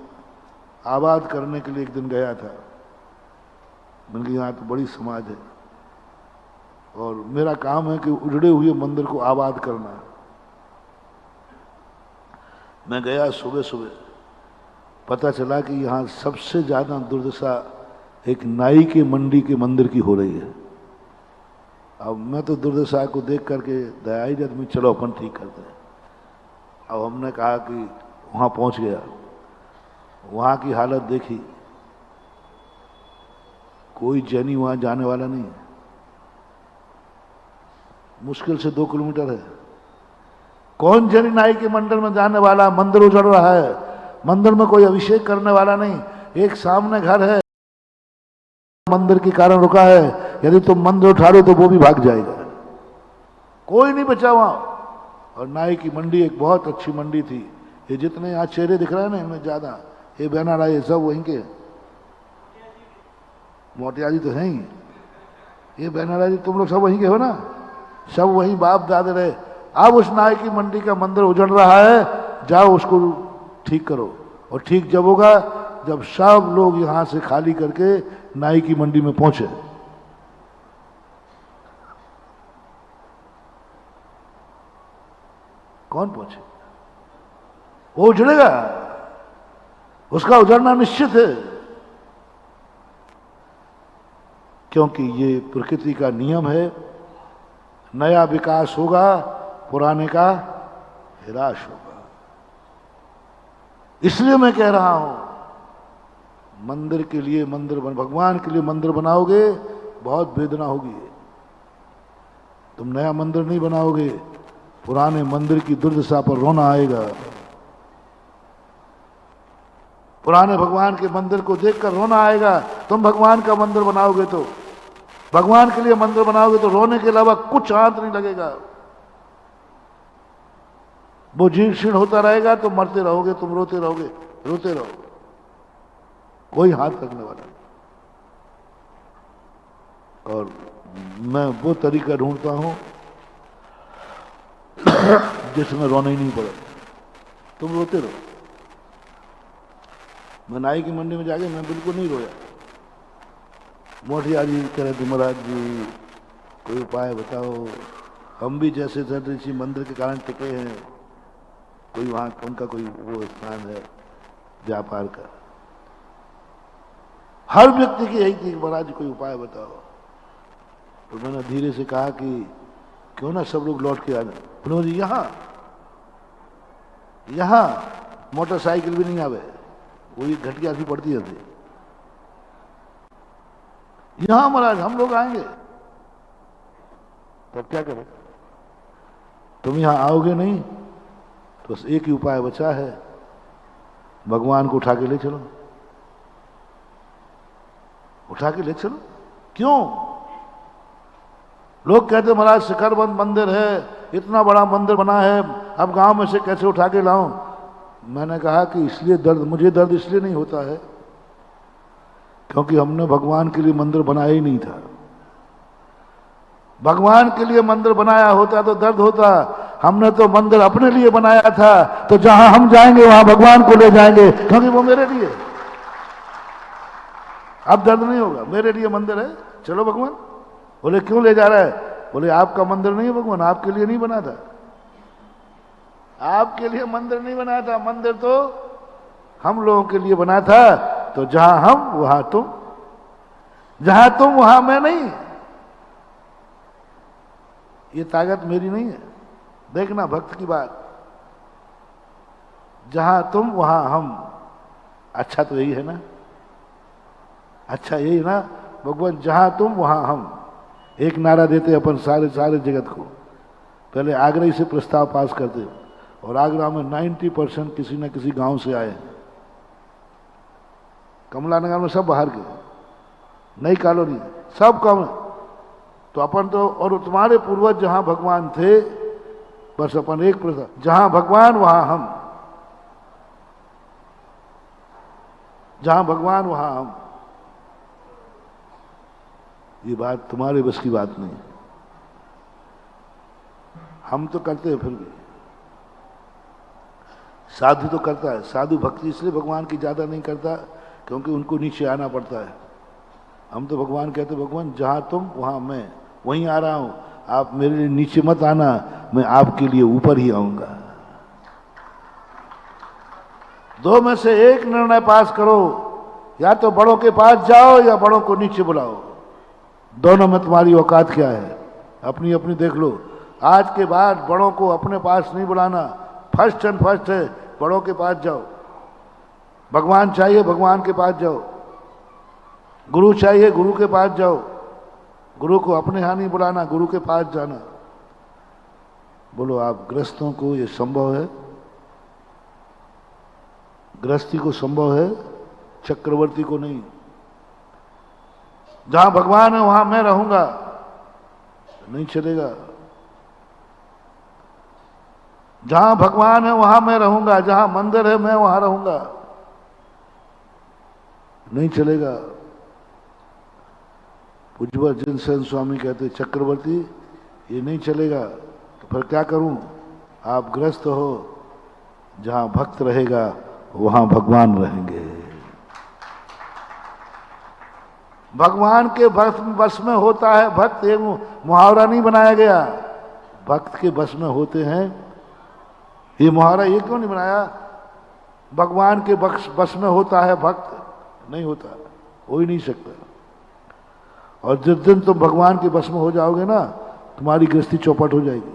आबाद करने के लिए एक दिन गया था। मैंने कहा यहाँ तो बड़ी समाज है और मेरा काम है कि उजड़े हुए मंदिर को आबाद करना है। मैं गया सुबह सुबह, पता चला कि यहाँ सबसे ज्यादा दुर्दशा एक नाई के मंडी के मंदिर की हो रही है। अब मैं तो दुर्दशा को देख करके दया ही आदमी, चलो अपन ठीक करते हैं। अब हमने कहा कि वहाँ पहुँच गया, वहाँ की हालत देखी, कोई जैनी वहाँ जाने वाला नहीं, मुश्किल से 2 किलोमीटर है। कौन जैनी नाई के मंदिर में जाने वाला? मंदिर उजड़ रहा है, मंदिर में कोई अभिषेक करने वाला नहीं। एक सामने घर है, मंदिर के कारण रुका है, यदि तुम मंदिर उठा लो तो वो भी भाग जाएगा। कोई नहीं बचा वहां। और नाई की मंडी एक बहुत अच्छी मंडी थी। ये जितने यहाँ चेहरे दिख रहे हैं ना, इनमें ज्यादा ये बहनारा ये सब वहीं के। मोटिया जी तो हैं ही, ये बहनारा जी तुम लोग सब वहीं के हो ना, सब वहीं बाप दादे रहे। अब उस नाई की मंडी का मंदिर उजड़ रहा है, जाओ उसको ठीक करो। और ठीक जब होगा जब सब लोग यहां से खाली करके नाई की मंडी में पहुंचे। कौन पहुंचे? वो उजड़ेगा, उसका उजड़ना निश्चित है, क्योंकि ये प्रकृति का नियम है। नया विकास होगा, पुराने का हिराश होगा। इसलिए मैं कह रहा हूं, मंदिर के लिए मंदिर भगवान के लिए मंदिर बनाओगे, बहुत वेदना होगी। तुम नया मंदिर नहीं बनाओगे, पुराने मंदिर की दुर्दशा पर रोना आएगा। पुराने भगवान के मंदिर को देखकर रोना आएगा। तुम भगवान का मंदिर बनाओगे तो, भगवान के लिए मंदिर बनाओगे तो रोने के अलावा कुछ हाथ नहीं लगेगा। वो जीर्ण शीर्ण होता रहेगा, तुम मरते रहोगे, तुम रोते रहोगे, रोते रहोगे, कोई हाथ लगने वाला नहीं। और मैं वो तरीका ढूंढता हूं जिसमें रोना ही नहीं पड़े, तुम रोते रहो। मैं नाई की मंडी में जाके मैं बिल्कुल नहीं रोया। मोटिया जी कह रहे थे, महाराज जी कोई उपाय बताओ, हम भी जैसे ऋषि मंदिर के कारण टिके हैं, कोई वहां उनका कोई वो स्थान है व्यापार का। हर व्यक्ति की यही थी, महाराज कोई उपाय बताओ। तो मैंने धीरे से कहा कि क्यों ना सब लोग लौट के आ जाए। उन्होंने यहां मोटरसाइकिल भी नहीं आवे, वो ये घटिया सी पड़ती है। यहां महाराज हम लोग आएंगे, तब क्या करें? तुम यहां आओगे नहीं तो बस एक ही उपाय बचा है, भगवान को उठा के ले चलो, उठा के ले चलो। क्यों? लोग कहते महाराज शिखरबंद मंदिर है, इतना बड़ा मंदिर बना है, अब गांव में से कैसे उठा के लाऊं? मैंने कहा कि इसलिए मुझे दर्द इसलिए नहीं होता है क्योंकि हमने भगवान के लिए मंदिर बनाया ही नहीं था। भगवान के लिए मंदिर बनाया होता तो दर्द होता। हमने तो मंदिर अपने लिए बनाया था, तो जहां हम जाएंगे वहां भगवान को ले जाएंगे, क्योंकि वो मेरे लिए। अब दर्द नहीं होगा, मेरे लिए मंदिर है, चलो भगवान। बोले क्यों ले जा रहा है? बोले आपका मंदिर नहीं है भगवान, आपके लिए नहीं बना था, आपके लिए मंदिर नहीं बना था, मंदिर तो हम लोगों के लिए बना था। तो जहां हम वहां तुम, जहां तुम वहां मैं नहीं। ये ताकत मेरी नहीं है। देखना भक्त की बात, जहां तुम वहां हम। अच्छा तो यही है ना, अच्छा यही ना भगवान, जहां तुम वहां हम। एक नारा देते अपन सारे जगत को। पहले आगरा से प्रस्ताव पास करते, और आगरा में 90% किसी न किसी गांव से आए। कमला नगर में सब बाहर के, नई कॉलोनी सब कम। तो अपन तो, और तुम्हारे पूर्वज जहां भगवान थे, बस अपन एक प्रस्ताव, जहां भगवान वहां हम, जहां भगवान वहां हम। ये बात तुम्हारे बस की बात नहीं, हम तो करते हैं। फिर भी साधु तो करता है। साधु भक्ति इसलिए भगवान की ज्यादा नहीं करता क्योंकि उनको नीचे आना पड़ता है। हम तो भगवान कहते, भगवान जहां तुम वहां मैं, वहीं आ रहा हूं, आप मेरे लिए नीचे मत आना, मैं आपके लिए ऊपर ही आऊंगा। दो में से एक निर्णय पास करो, या तो बड़ों के पास जाओ या बड़ों को नीचे बुलाओ, दोनों में तुम्हारी औकात क्या है, अपनी अपनी देख लो। आज के बाद बड़ों को अपने पास नहीं बुलाना, फर्स्ट एंड फर्स्ट है, बड़ों के पास जाओ। भगवान चाहिए, भगवान के पास जाओ। गुरु चाहिए, गुरु के पास जाओ। गुरु को अपने यहाँ नहीं बुलाना, गुरु के पास जाना। बोलो आप गृहस्थों को ये संभव है? गृहस्थी को संभव है, चक्रवर्ती को नहीं। जहां भगवान है वहां मैं रहूंगा, नहीं चलेगा। जहां भगवान है वहां मैं रहूंगा, जहां मंदिर है मैं वहां रहूंगा, नहीं चलेगा। पूज्य जिनसेन स्वामी कहते चक्रवर्ती ये नहीं चलेगा, तो फिर क्या करूं? आप ग्रस्त हो, जहां भक्त रहेगा वहां भगवान रहेंगे। भगवान के बस में होता है भक्त, एक मुहावरा नहीं बनाया गया, भक्त के बस में होते हैं। ये मुहावरा ये क्यों नहीं बनाया? भगवान के बस में होता है भक्त, नहीं होता, हो ही नहीं सकता। और जिस दिन तुम भगवान के बस में हो जाओगे ना, तुम्हारी गृहस्थी चौपट हो जाएगी,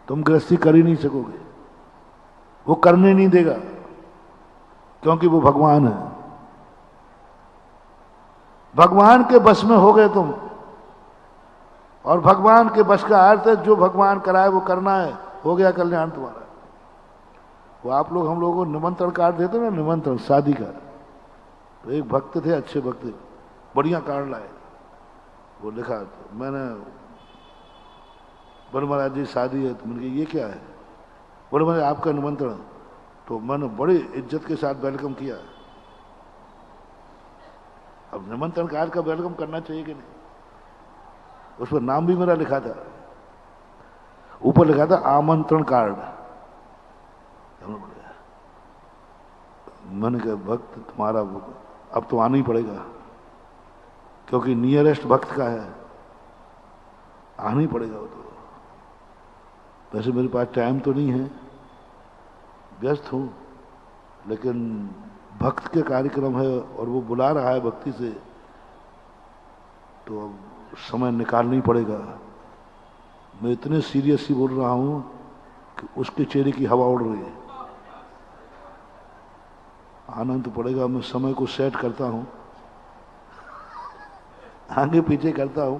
तुम गृहस्थी कर ही नहीं सकोगे, वो करने नहीं देगा, क्योंकि वो भगवान है। भगवान के बस में हो गए तुम, और भगवान के बस का अर्थ है जो भगवान कराए वो करना है, हो गया कल्याण तुम्हारा। वो आप लोग हम लोगों को निमंत्रण कार्ड देते ना, निमंत्रण शादी का, तो एक भक्त थे, अच्छे भक्त, बढ़िया कार्ड लाए, वो लिखा, तो मैंने बोले महाराज जी शादी है, तो मैंने कहा ये क्या है? बोले मैंने आपका निमंत्रण, तो मैंने बड़ी इज्जत के साथ वेलकम किया। अब निमंत्रण कार्ड का वेलकम करना चाहिए कि नहीं? उस पर नाम भी मेरा लिखा था, ऊपर लिखा था आमंत्रण कार्ड। मैंने कहा भक्त तुम्हारा अब तो आना ही पड़ेगा, क्योंकि नियरेस्ट भक्त का है, आना ही पड़ेगा वो तो। वैसे मेरे पास टाइम तो नहीं है, व्यस्त हूं, लेकिन भक्त के कार्यक्रम है और वो बुला रहा है भक्ति से, तो अब समय निकालना ही पड़ेगा। मैं इतने सीरियसली बोल रहा हूं कि उसके चेहरे की हवा उड़ रही है। आनंद तो पड़ेगा, मैं समय को सेट करता हूं, आगे पीछे करता हूं,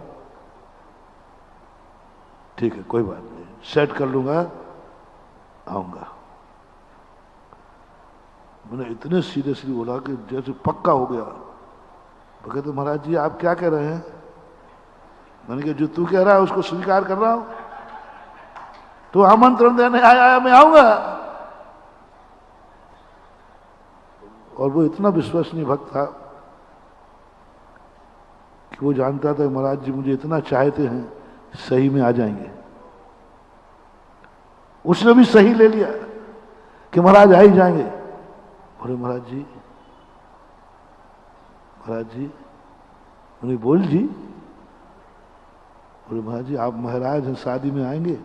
ठीक है कोई बात नहीं, सेट कर लूंगा, आऊंगा। मैंने इतने सीरियसली बोला कि जैसे पक्का हो गया। वो कहते महाराज जी आप क्या कह रहे हैं? मैंने कहा जो तू कह रहा है उसको स्वीकार कर रहा हूं, तू आमंत्रण देने आया, मैं आऊंगा। और वो इतना विश्वसनीय भक्त था कि वो जानता था महाराज जी मुझे इतना चाहते हैं, सही में आ जाएंगे। उसने भी सही ले लिया कि महाराज आ ही जाएंगे। बोले महाराज जी उन्हें बोल जी, बोले महाराज जी आप महाराज हैं, शादी में आएंगे?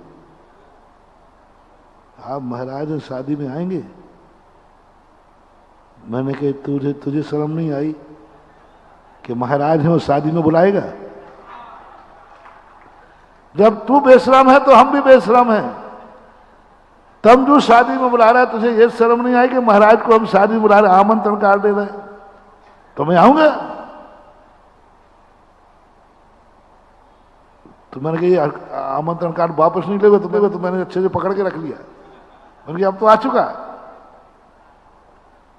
आप महाराज हैं, शादी में आएंगे? मैंने कहा तुझे शर्म नहीं आई कि महाराज है वो शादी में बुलाएगा? जब तू बेशरम है तो हम भी बेशरम हैं। तब जो शादी में बुला रहा है, तुझे ये शर्म नहीं आई कि महाराज को हम शादी में बुला रहे, आमंत्रण कार्ड दे रहे, तो मैं आऊंगा। तो मैंने कहा ये आमंत्रण कार्ड वापस नहीं लेगा तो मैंने अच्छे से पकड़ के रख लिया। मैंने कहा अब तो आ चुका,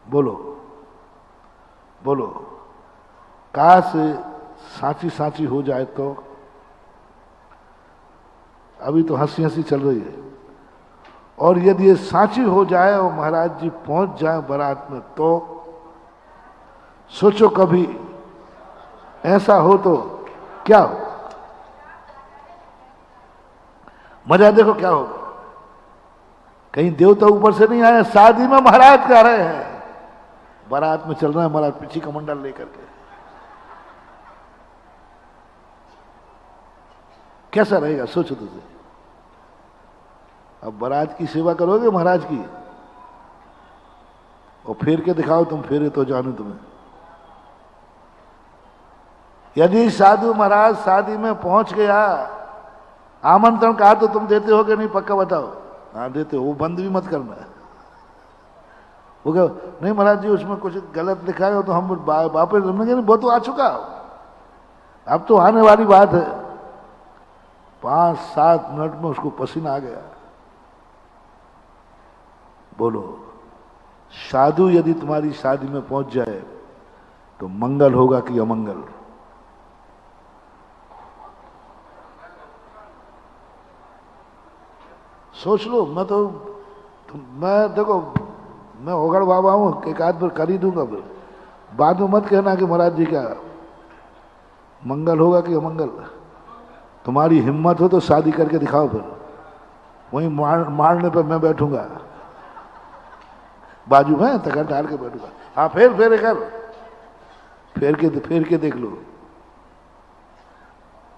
बोलो काश साची साची हो जाए तो। अभी तो हंसी हंसी चल रही है, और यदि ये साची हो जाए और महाराज जी पहुंच जाए बारात में, तो सोचो कभी ऐसा हो तो क्या हो, मजा देखो क्या होगा। कहीं देवता ऊपर से नहीं आया, शादी में महाराज कह रहे हैं, बारात में चल रहा है महाराज पीछे कमंडल लेकर के। कैसा रहेगा सोचो तुझे। अब बारात की सेवा करोगे महाराज की? और फेर के दिखाओ, तुम फेरे तो जानो तुम्हें। यदि साधु महाराज शादी में पहुंच गया, आमंत्रण कहा तो तुम देते हो कि नहीं, पक्का बताओ। हाँ देते हो, वो बंद भी मत करना। वो कहो नहीं महाराज जी उसमें कुछ गलत लिखा है तो हम वापस नहीं, वो तो आ चुका, अब तो आने वाली बात है। 5-7 मिनट में उसको पसीना आ गया। बोलो, साधु यदि तुम्हारी शादी में पहुंच जाए तो मंगल होगा कि अमंगल? सोच लो। मैं देखो, मैं होगड़ बाबा हूं, एक आध बार कर ही दूंगा, फिर बाद में मत कहना कि महाराज जी क्या मंगल होगा कि अमंगल। तुम्हारी हिम्मत हो तो शादी करके दिखाओ, फिर वहीं मारने पर मैं बैठूंगा, बाजू में तकर डाल के बैठूंगा। हाँ फेर कर, फेर के देख लो।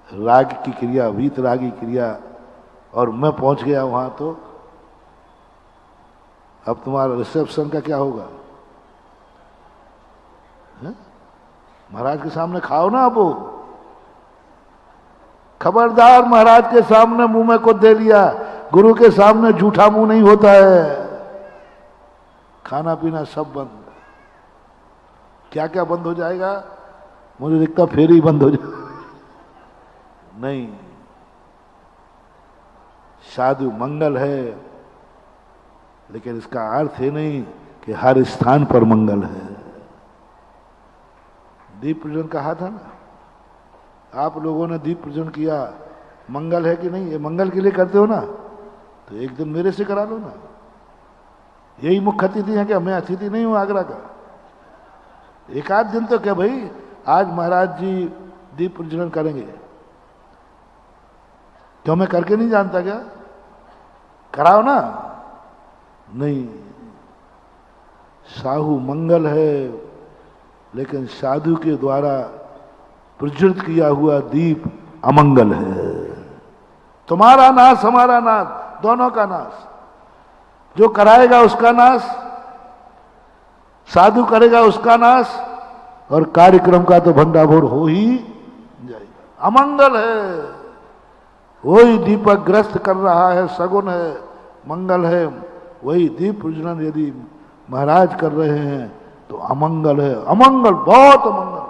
राग की क्रिया, वीत रागी क्रिया, और मैं पहुंच गया वहां तो अब तुम्हारा रिसेप्शन का क्या होगा? महाराज के सामने खाओ ना। अब खबरदार, महाराज के सामने मुंह में कुछ दे लिया, गुरु के सामने झूठा मुंह नहीं होता है। खाना पीना सब बंद। क्या क्या बंद हो जाएगा? मुझे दिखता फेरी बंद हो जाएगा। नहीं, साधु मंगल है, लेकिन इसका अर्थ है नहीं कि हर स्थान पर मंगल है। दीप प्रज्वलन कहा था ना, आप लोगों ने दीप प्रज्वलन किया, मंगल है कि नहीं? ये मंगल के लिए करते हो ना, तो एक दिन मेरे से करा लो ना। यही मुख्य अतिथि है, कि मैं अतिथि नहीं हूं आगरा का। एक आध दिन तो क्या भाई, आज महाराज जी दीप प्रज्वलन करेंगे, क्यों मैं करके नहीं जानता क्या? कराओ ना। नहीं, साहू मंगल है, लेकिन साधु के द्वारा प्रज्वलित किया हुआ दीप अमंगल है। तुम्हारा नाश, हमारा नाश, दोनों का नाश। जो कराएगा उसका नाश, साधु करेगा उसका नाश, और कार्यक्रम का तो भंडाफोड़ हो ही जाएगा। अमंगल है। वही दीपक ग्रस्त कर रहा है, सगुन है, मंगल है। वही दीप प्रज्वलन यदि महाराज कर रहे हैं तो अमंगल है। अमंगल, बहुत अमंगल।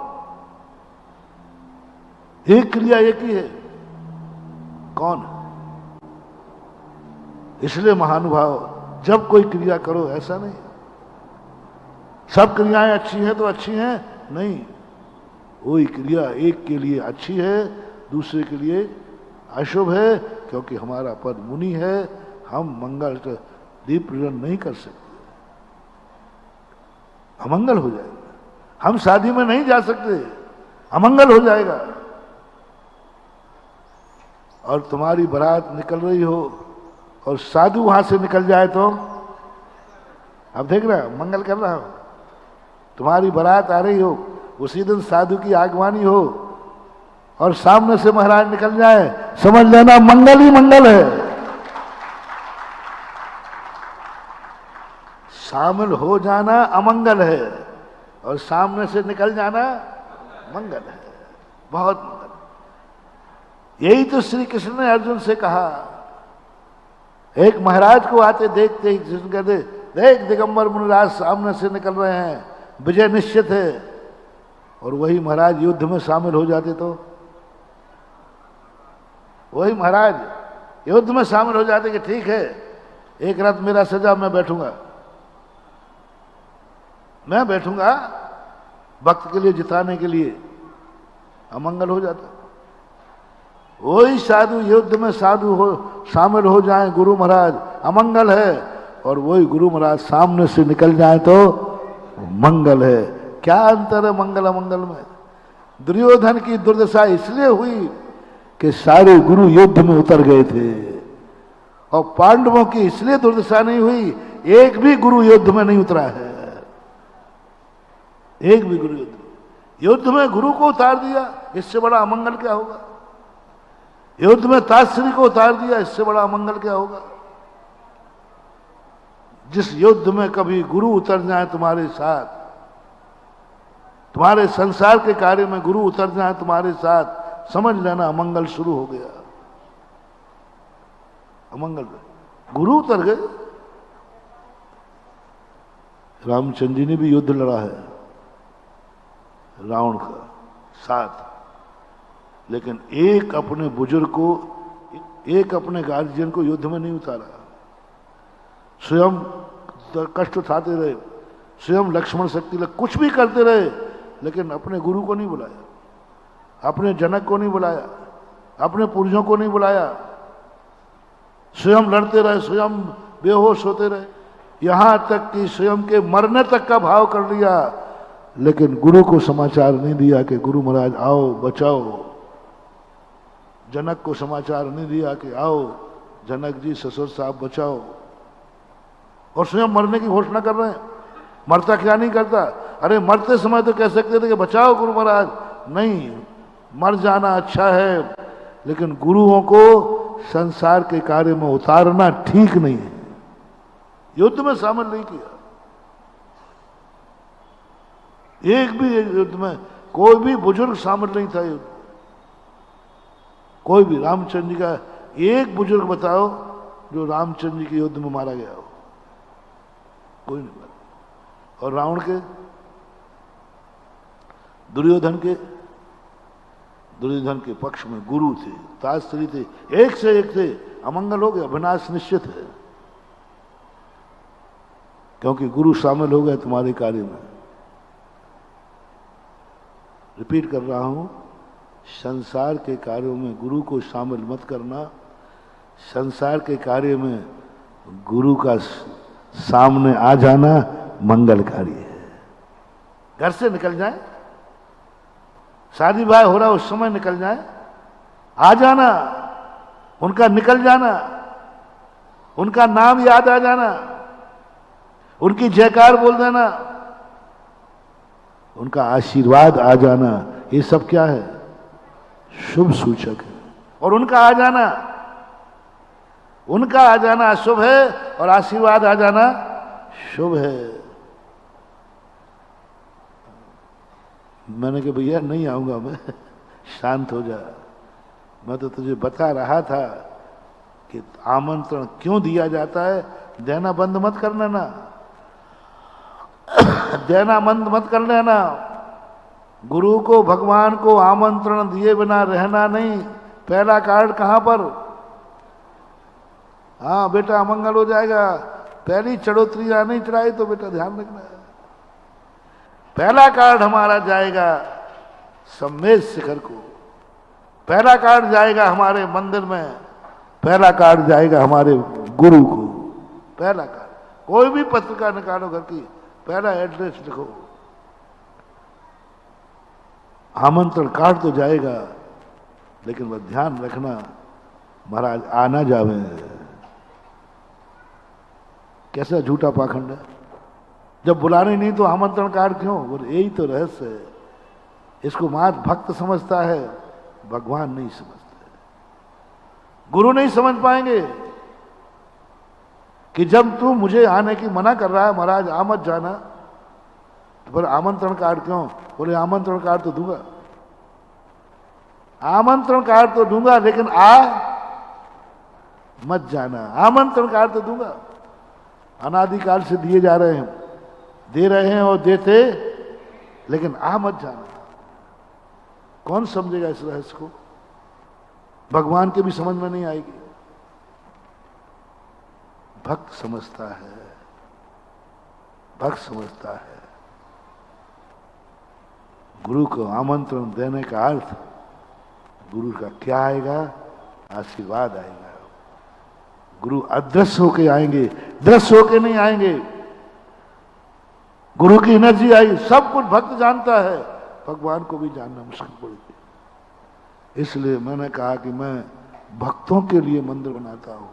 एक क्रिया एक ही है। कौन? इसलिए महानुभाव, जब कोई क्रिया करो, ऐसा नहीं सब क्रियाएं अच्छी हैं तो अच्छी हैं, नहीं। वही क्रिया एक के लिए अच्छी है, दूसरे के लिए अशुभ है, क्योंकि हमारा पद मुनि है। हम मंगल दीप प्रज्वलन नहीं कर सकते, अमंगल हो जाएगा। हम शादी में नहीं जा सकते, अमंगल हो जाएगा। और तुम्हारी बारात निकल रही हो और साधु वहां से निकल जाए तो, अब देख रहे हो, मंगल कर रहा हो। तुम्हारी बारात आ रही हो, उसी दिन साधु की आगवानी हो और सामने से महाराज निकल जाए, समझ लेना मंगल ही मंगल है। शामिल हो जाना अमंगल है, और सामने से निकल जाना मंगल है, बहुत मंगल। यही तो श्री कृष्ण ने अर्जुन से कहा। एक महाराज को आते देखते ही कृष्ण कहते, देख दिगंबर मुनिराज सामने से निकल रहे हैं, विजय निश्चित है। और वही महाराज युद्ध में शामिल हो जाते तो, वही महाराज युद्ध में शामिल हो जाते कि ठीक है, एक रात मेरा सजा, मैं बैठूंगा वक्त के लिए, जिताने के लिए, अमंगल हो जाता। वही साधु युद्ध में साधु हो शामिल हो जाए गुरु महाराज, अमंगल है। और वही गुरु महाराज सामने से निकल जाए तो मंगल है। क्या अंतर है मंगल अमंगल में? दुर्योधन की दुर्दशा इसलिए हुई कि सारे गुरु युद्ध में उतर गए थे, और पांडवों की इसलिए दुर्दशा नहीं हुई, एक भी गुरु युद्ध में नहीं उतरा है। एक भी गुरु युद्ध में गुरु को उतार दिया, इससे बड़ा अमंगल क्या होगा? युद्ध में ताश्री को उतार दिया, इससे बड़ा अमंगल क्या होगा? जिस युद्ध में कभी गुरु उतर जाए तुम्हारे साथ, तुम्हारे संसार के कार्य में गुरु उतर जाए तुम्हारे साथ, समझ लेना अमंगल शुरू हो गया। अमंगल, गुरु उतर गए। रामचंद्र जी ने भी युद्ध लड़ा है रावण का साथ, लेकिन एक अपने बुजुर्ग को, एक अपने गार्जियन को युद्ध में नहीं उतारा। स्वयं कष्ट उठाते रहे, स्वयं लक्ष्मण शक्ति कुछ भी करते रहे, लेकिन अपने गुरु को नहीं बुलाया, अपने जनक को नहीं बुलाया, अपने पूर्वजों को नहीं बुलाया। स्वयं लड़ते रहे, स्वयं बेहोश होते रहे, यहां तक कि स्वयं के मरने तक का भाव कर लिया, लेकिन गुरु को समाचार नहीं दिया कि गुरु महाराज आओ बचाओ। जनक को समाचार नहीं दिया कि आओ जनक जी ससुर साहब बचाओ, और स्वयं मरने की घोषणा कर रहे हैं। मरता क्या नहीं करता, अरे मरते समय तो कह सकते थे कि बचाओ गुरु महाराज, नहीं, मर जाना अच्छा है, लेकिन गुरुओं को संसार के कार्य में उतारना ठीक नहीं है। युद्ध में शामिल नहीं किया, एक भी युद्ध में कोई भी बुजुर्ग शामिल नहीं था युद्ध, कोई भी। रामचंद्र जी का एक बुजुर्ग बताओ जो रामचंद्र जी के युद्ध में मारा गया हो, कोई नहीं मारा। और रावण के, दुर्योधन के पक्ष में गुरु थे, तास्त्री थे, एक से एक थे। अमंगल हो गया, विनाश निश्चित है, क्योंकि गुरु शामिल हो गए तुम्हारे कार्य में। रिपीट कर रहा हूं, संसार के कार्यों में गुरु को शामिल मत करना। संसार के कार्य में गुरु का सामने आ जाना मंगलकारी है। घर से निकल जाए, शादी ब्याह हो रहा उस समय निकल जाए, आ जाना, उनका निकल जाना, उनका नाम याद आ जाना, उनकी जयकार बोल देना, उनका आशीर्वाद आ जाना, ये सब क्या है? शुभ सूचक है। और उनका आ जाना शुभ है, और आशीर्वाद आ जाना शुभ है। मैंने कहा भैया नहीं आऊंगा मैं, शांत हो जा। मैं तो तुझे बता रहा था कि आमंत्रण क्यों दिया जाता है, देना बंद मत करना ना, देना बंद मत कर लेना। गुरु को, भगवान को आमंत्रण दिए बिना रहना नहीं। पहला कार्ड कहां पर? हाँ बेटा अमंगल हो जाएगा, पहली चढ़ोतरी नहीं चढ़ाई तो बेटा ध्यान रखना है। पहला कार्ड हमारा जाएगा सम्मेद शिखर को, पहला कार्ड जाएगा हमारे मंदिर में, पहला कार्ड जाएगा हमारे गुरु को। पहला कार्ड, कोई भी पत्रिका निकालो घर की, पहला एड्रेस लिखो। आमंत्रण कार्ड तो जाएगा, लेकिन वह ध्यान रखना महाराज आना जावे। कैसा झूठा पाखंड है, जब बुलाने नहीं तो आमंत्रण कार्ड क्यों? बोले यही तो रहस्य है। इसको मात भक्त समझता है, भगवान नहीं समझते, गुरु नहीं समझ पाएंगे कि जब तू मुझे आने की मना कर रहा है महाराज आ मत जाना, तो फिर आमंत्रण कार्ड क्यों? बोले आमंत्रण कार्ड तो दूंगा, आमंत्रण कार्ड तो दूंगा, लेकिन आ मत जाना। आमंत्रण कार्ड तो दूंगा, अनादिकाल से दिए जा रहे हैं, दे रहे हैं और देते, लेकिन आ मत जाना। कौन समझेगा इस रहस्य को? भगवान के भी समझ में नहीं आएगी, भक्त समझता है, भक्त समझता है। गुरु को आमंत्रण देने का अर्थ, गुरु का क्या आएगा? आशीर्वाद आएगा। गुरु अदृश्य होके आएंगे, दृश्य होके नहीं आएंगे। गुरु की एनर्जी आई, सब कुछ भक्त जानता है, भगवान को भी जानना मुश्किल पड़ती। इसलिए मैंने कहा कि मैं भक्तों के लिए मंदिर बनाता हूं।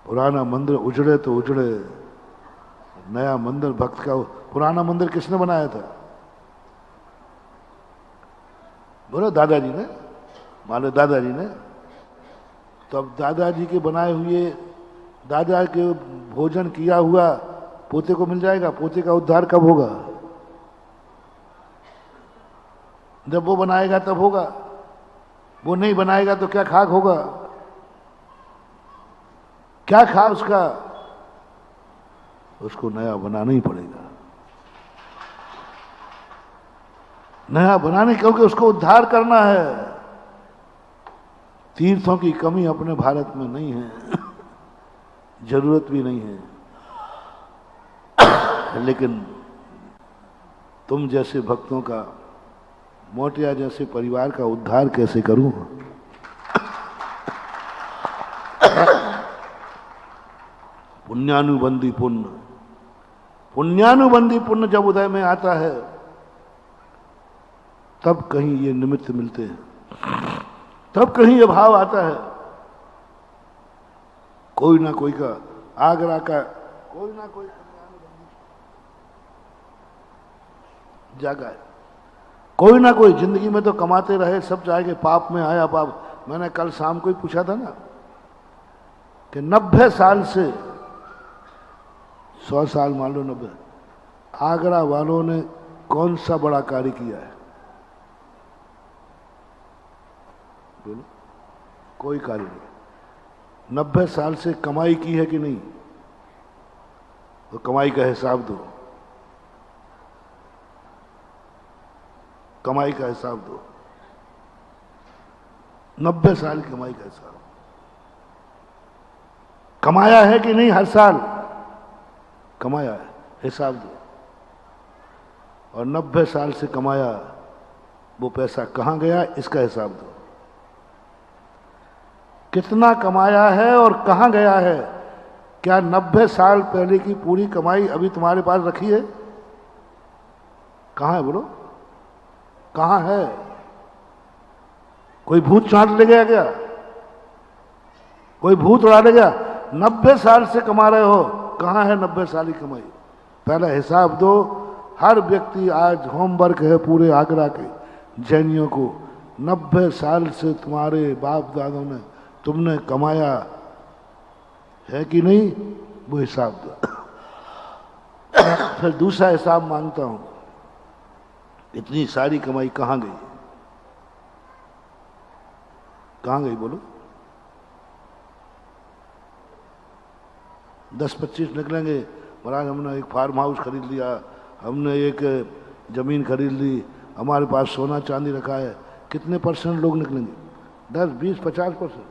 पुराना मंदिर उजड़े तो उजड़े, नया मंदिर भक्त का। पुराना मंदिर किसने बनाया था? बोलो दादाजी ने, मान लो दादाजी ने। तो अब दादाजी के बनाए हुए दादा के भोजन किया हुआ पोते को मिल जाएगा? पोते का उद्धार कब होगा? जब वो बनाएगा तब होगा। वो नहीं बनाएगा तो क्या खाक होगा? क्या खा उसका? उसको नया बनाना ही पड़ेगा। नया बनाने, क्योंकि उसको उद्धार करना है। तीर्थों की कमी अपने भारत में नहीं है, जरूरत भी नहीं है, लेकिन तुम जैसे भक्तों का, मोटिया जैसे परिवार का उद्धार कैसे करूं? पुण्यानुबंधी पुण्य, पुण्यानुबंधी पुण्य जब उदय में आता है तब कहीं ये निमित्त मिलते हैं, तब कहीं ये भाव आता है। कोई ना कोई का, आगरा का कोई ना कोई जागा है, कोई ना कोई जिंदगी में तो कमाते रहे, सब चाहे पाप में आया पाप। मैंने कल शाम को ही पूछा था ना कि 90 साल से 100 साल मान लो, 90, आगरा वालों ने कौन सा बड़ा कार्य किया है? बोलो, कोई कार्य नहीं। 90 साल से कमाई की है कि नहीं? तो कमाई का हिसाब दो, कमाई का हिसाब दो। 90 साल की कमाई का हिसाब कमाया है कि नहीं? हर साल कमाया है, हिसाब दो। और 90 साल से कमाया वो पैसा कहां गया, इसका हिसाब दो। कितना कमाया है और कहां गया है? क्या 90 साल पहले की पूरी कमाई अभी तुम्हारे पास रखी है? कहां है बोलो, कहां है? कोई भूत चाट ले गया क्या? कोई भूत उड़ा ले गया? 90 साल से कमा रहे हो, कहां है 90 साल की कमाई? पहला हिसाब दो। हर व्यक्ति, आज होमवर्क है पूरे आगरा के जैनियों को, 90 साल से तुम्हारे बाप दादों ने, तुमने कमाया है कि नहीं, वो हिसाब दो। फिर दूसरा हिसाब मांगता हूं, इतनी सारी कमाई कहां गई? कहां गई बोलो? 10-25 निकलेंगे, महाराज हमने एक फार्म हाउस खरीद लिया, हमने एक जमीन खरीद ली, हमारे पास सोना चांदी रखा है। कितने परसेंट लोग निकलेंगे? 10, 20, 50%।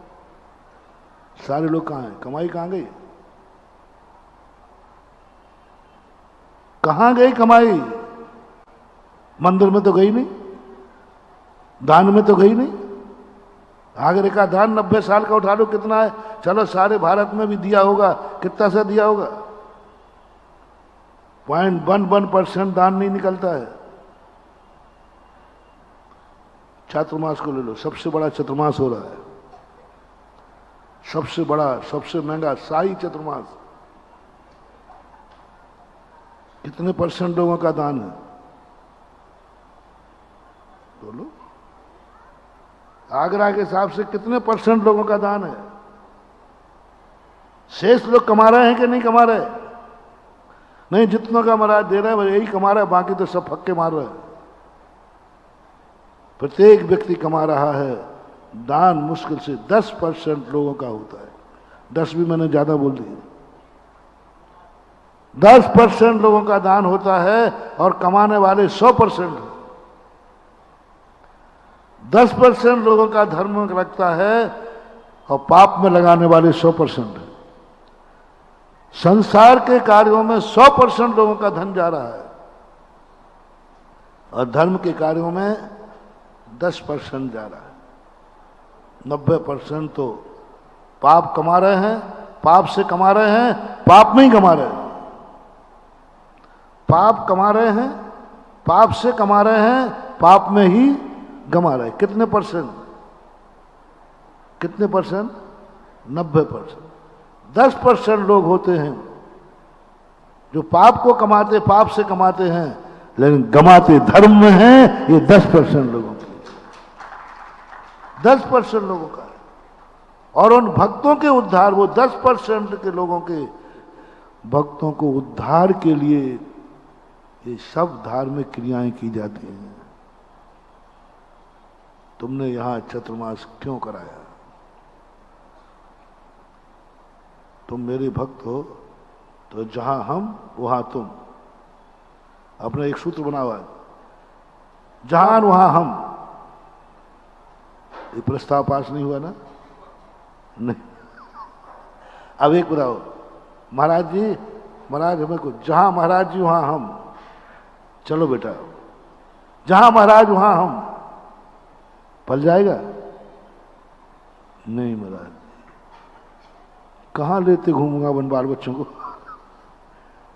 सारे लोग कहां हैं? कमाई कहां गई? कहां गई कमाई? मंदिर में तो गई नहीं, दान में तो गई नहीं। आगरे का दान 90 साल का उठा लो, कितना है? चलो सारे भारत में भी दिया होगा, कितना से दिया होगा? 0.11% दान नहीं निकलता है। चातुर्मास को ले लो, सबसे बड़ा चतुर्मास हो रहा है, सबसे बड़ा, सबसे महंगा शाही चतुर्मास। कितने परसेंट लोगों का दान है बोलो? आगरा के हिसाब से कितने परसेंट लोगों का दान है? शेष लोग कमा रहे हैं कि नहीं कमा रहे? नहीं, जितनों का महाराज दे रहे हैं यही कमा रहा है, बाकी तो सब फक्के मार रहे हैं। प्रत्येक व्यक्ति कमा रहा है। दान मुश्किल से 10% लोगों का होता है। 10 भी मैंने ज्यादा बोल दिया। 10% लोगों का दान होता है और कमाने वाले 100%। 10% लोगों का धर्म रखता है और पाप में लगाने वाले 100%। संसार के कार्यों में 100% लोगों का धन जा रहा है और धर्म के कार्यों में 10% जा रहा है। 90% तो पाप कमा रहे हैं, पाप से कमा रहे हैं, पाप में ही कमा रहे हैं। पाप कमा रहे हैं, पाप से कमा रहे हैं, पाप में ही गमा रहे। कितने परसेंट? कितने परसेंट? 90%। 10% लोग होते हैं जो पाप को कमाते, पाप से कमाते हैं, लेकिन गमाते धर्म में हैं। ये 10% लोगों के लिए, 10% लोगों का है। और उन भक्तों के उद्धार, वो 10% के लोगों के भक्तों को उद्धार के लिए ये सब धार्मिक क्रियाएं की जाती हैं। तुमने यहां चतुर्मास क्यों कराया? तुम मेरे भक्त हो तो जहां हम वहां तुम। अपना एक सूत्र बना हुआ है, जहां वहां हम। ये प्रस्ताव पास नहीं हुआ ना? नहीं। अब एक बताओ, महाराज जी, महाराज हमें कुछ, जहां महाराज जी वहां हम। चलो बेटा, जहां महाराज वहां हम। पल जाएगा? नहीं महाराज, कहां लेते घूमूंगा वन बाल बच्चों को?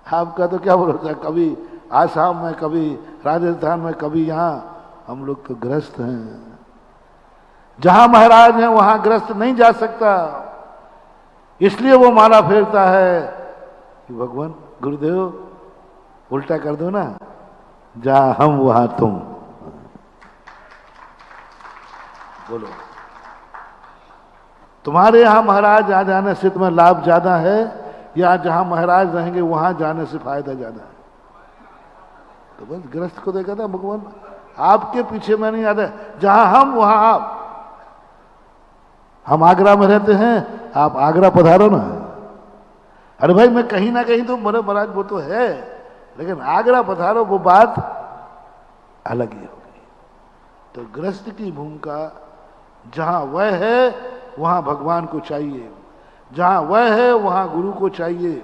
आपका तो क्या भरोसा, कभी आसाम में, कभी राजस्थान में, कभी यहां। हम लोग तो ग्रस्त हैं। जहां महाराज हैं वहां ग्रस्त नहीं जा सकता, इसलिए वो माला फेरता है कि भगवान गुरुदेव उल्टा कर दो ना, जहां हम वहां तुम। बोलो, तुम्हारे यहां महाराज आ जाने से तुम्हें लाभ ज्यादा है या जहां महाराज रहेंगे वहां जाने से फायदा ज्यादा है? तो बस ग्रस्त को देखा था भगवान, आपके पीछे मैं नहीं आता, जहां हम वहां आप। हम आगरा में रहते हैं, आप आगरा पधारो ना। अरे भाई मैं कहीं ना कहीं तो मरे महाराज, वो तो है, लेकिन आगरा पधारो, वो बात अलग ही होगी। तो गृहस्थ की भूमिका, जहां वह है वहां भगवान को चाहिए, जहां वह है वहां गुरु को चाहिए।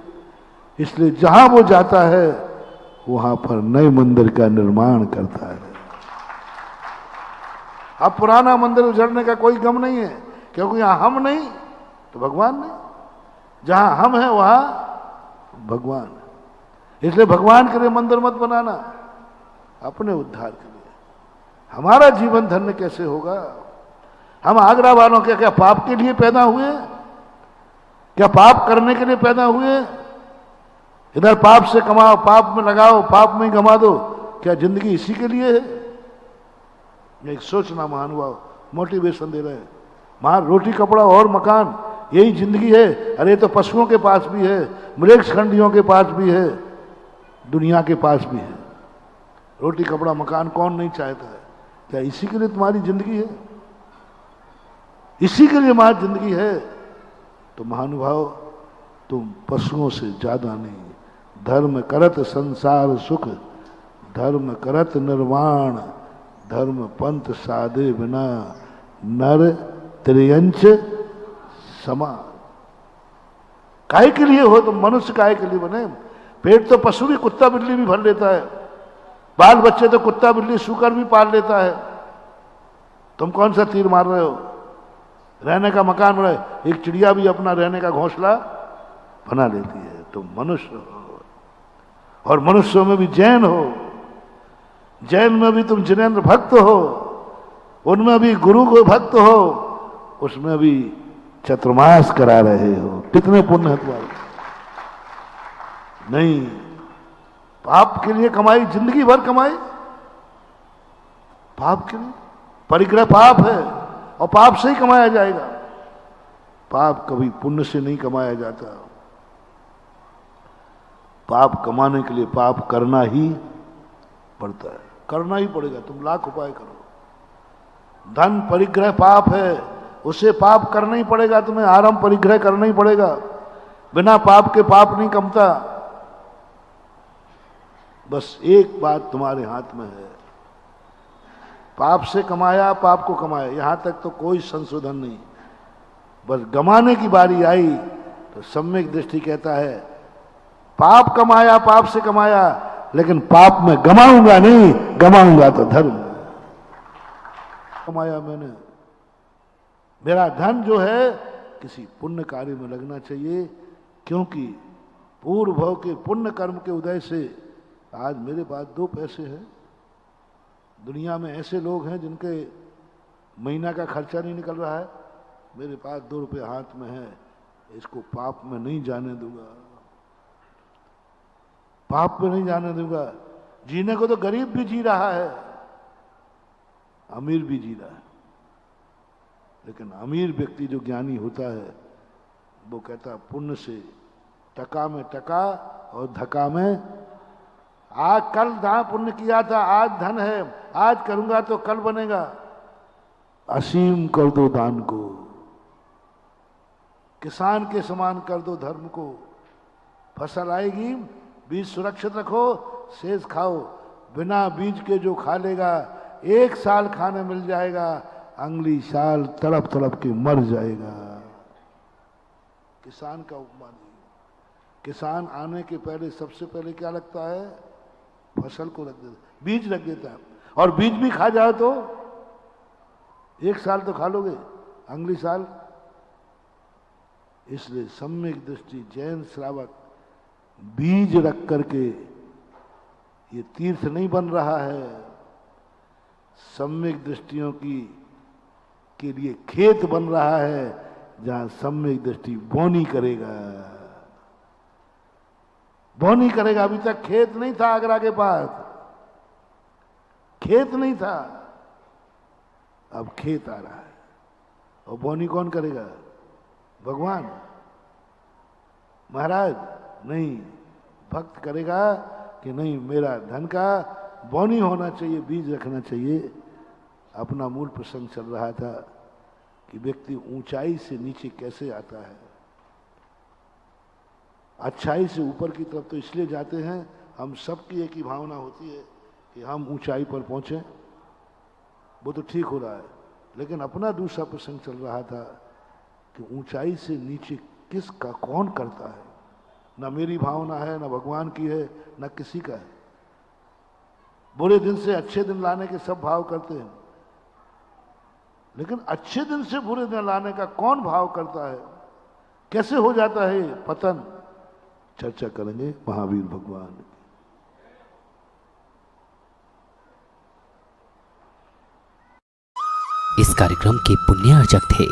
इसलिए जहां वो जाता है वहां पर नए मंदिर का निर्माण करता है। अब पुराना मंदिर उजड़ने का कोई गम नहीं है, क्योंकि यहां हम नहीं तो भगवान नहीं। जहां हम हैं वहां भगवान है। इसलिए भगवान के लिए मंदिर मत बनाना, अपने उद्धार के लिए। हमारा जीवन धन्य कैसे होगा? हम आगरा वालों के क्या पाप के लिए पैदा हुए? क्या पाप करने के लिए पैदा हुए? इधर पाप से कमाओ, पाप में लगाओ, पाप में ही गमा दो। क्या जिंदगी इसी के लिए है? एक सोचना महानुभाव मोटिवेशन दे रहे हैं। वहां रोटी कपड़ा और मकान, यही जिंदगी है। अरे तो पशुओं के पास भी है, मृगखंडियों के पास भी है, दुनिया के पास भी है। रोटी कपड़ा मकान कौन नहीं चाहता है? क्या इसी के लिए तुम्हारी जिंदगी है? इसी के लिए हमारी जिंदगी है। तो महानुभाव, तुम पशुओं से ज्यादा नहीं। धर्म करत संसार सुख, धर्म करत निर्वाण, धर्म पंथ साधे बिना, नर त्रियंच समान। काय के लिए हो तुम? मनुष्य काय के लिए बने? पेट तो पशु भी, कुत्ता बिल्ली भी भर लेता है, बाल बच्चे तो कुत्ता बिल्ली सूकर भी पाल लेता है। तुम कौन सा तीर मार रहे हो? रहने का मकान बना, एक चिड़िया भी अपना रहने का घोंसला बना लेती है। तुम मनुष्य हो, और मनुष्यों में भी जैन हो। जैन में भी तुम जिनेन्द्र भक्त हो, उनमें भी गुरु को भक्त हो, उसमें भी चतुर्मास करा रहे हो। कितने पुण्य है तुम्हारे? नहीं, पाप के लिए कमाई, जिंदगी भर कमाई पाप के लिए। परिग्रह पाप है और पाप से ही कमाया जाएगा। पाप कभी पुण्य से नहीं कमाया जाता। पाप कमाने के लिए पाप करना ही पड़ता है, करना ही पड़ेगा। तुम लाख उपाय करो, धन परिग्रह पाप है, उसे पाप करना ही पड़ेगा। तुम्हें आराम परिग्रह करना ही पड़ेगा। बिना पाप के पाप नहीं कमता। बस एक बात तुम्हारे हाथ में है, पाप से कमाया, पाप को कमाया, यहां तक तो कोई संशोधन नहीं। बस गमाने की बारी आई तो सम्यक दृष्टि कहता है, पाप कमाया, पाप से कमाया, लेकिन पाप में गमाऊंगा नहीं, गमाऊंगा तो धर्म। कमाया मैंने, मेरा धन जो है किसी पुण्य कार्य में लगना चाहिए, क्योंकि पूर्व भव के पुण्य कर्म के उदय से आज मेरे पास 2 पैसे हैं। दुनिया में ऐसे लोग हैं जिनके महीना का खर्चा नहीं निकल रहा है, मेरे पास 2 रुपये हाथ में है। इसको पाप में नहीं जाने दूंगा, पाप में नहीं जाने दूंगा। जीने को तो गरीब भी जी रहा है, अमीर भी जी रहा है। लेकिन अमीर व्यक्ति जो ज्ञानी होता है वो कहता पुण्य से टका में टका और धका में, आज कल जहां पुण्य किया था आज धन है, आज करूंगा तो कल बनेगा। असीम कर दो दान को, किसान के समान कर दो धर्म को। फसल आएगी, बीज सुरक्षित रखो, शेष खाओ। बिना बीज के जो खा लेगा 1 साल खाने मिल जाएगा, अगली साल तड़प तड़प के मर जाएगा। किसान का उपमा दी। किसान आने के पहले सबसे पहले क्या लगता है? फसल को रख देता, बीज रख देता है। और बीज भी खा जाओ तो 1 साल तो खा लोगे, अगली साल। इसलिए सम्यक दृष्टि जैन श्रावक बीज रख करके, ये तीर्थ नहीं बन रहा है, सम्यक दृष्टियों के लिए खेत बन रहा है, जहां सम्यक दृष्टि बोनी करेगा। बोनी करेगा। अभी तक खेत नहीं था आगरा के पास, खेत नहीं था, अब खेत आ रहा है। और बोनी कौन करेगा? भगवान, महाराज नहीं, भक्त करेगा कि नहीं, मेरा धन का बोनी होना चाहिए, बीज रखना चाहिए। अपना मूल प्रसंग चल रहा था कि व्यक्ति ऊंचाई से नीचे कैसे आता है। अच्छाई से ऊपर की तरफ तो इसलिए जाते हैं, हम सबकी एक ही भावना होती है कि हम ऊंचाई पर पहुंचे, वो तो ठीक हो रहा है। लेकिन अपना दूसरा प्रसंग चल रहा था कि ऊंचाई से नीचे किसका कौन करता है। न मेरी भावना है, न भगवान की है, न किसी का है। बुरे दिन से अच्छे दिन लाने के सब भाव करते हैं, लेकिन अच्छे दिन से बुरे दिन लाने का कौन भाव करता है? कैसे हो जाता है पतन? चर्चा करेंगे महावीर भगवान की। इस कार्यक्रम के पुण्यार्चक थे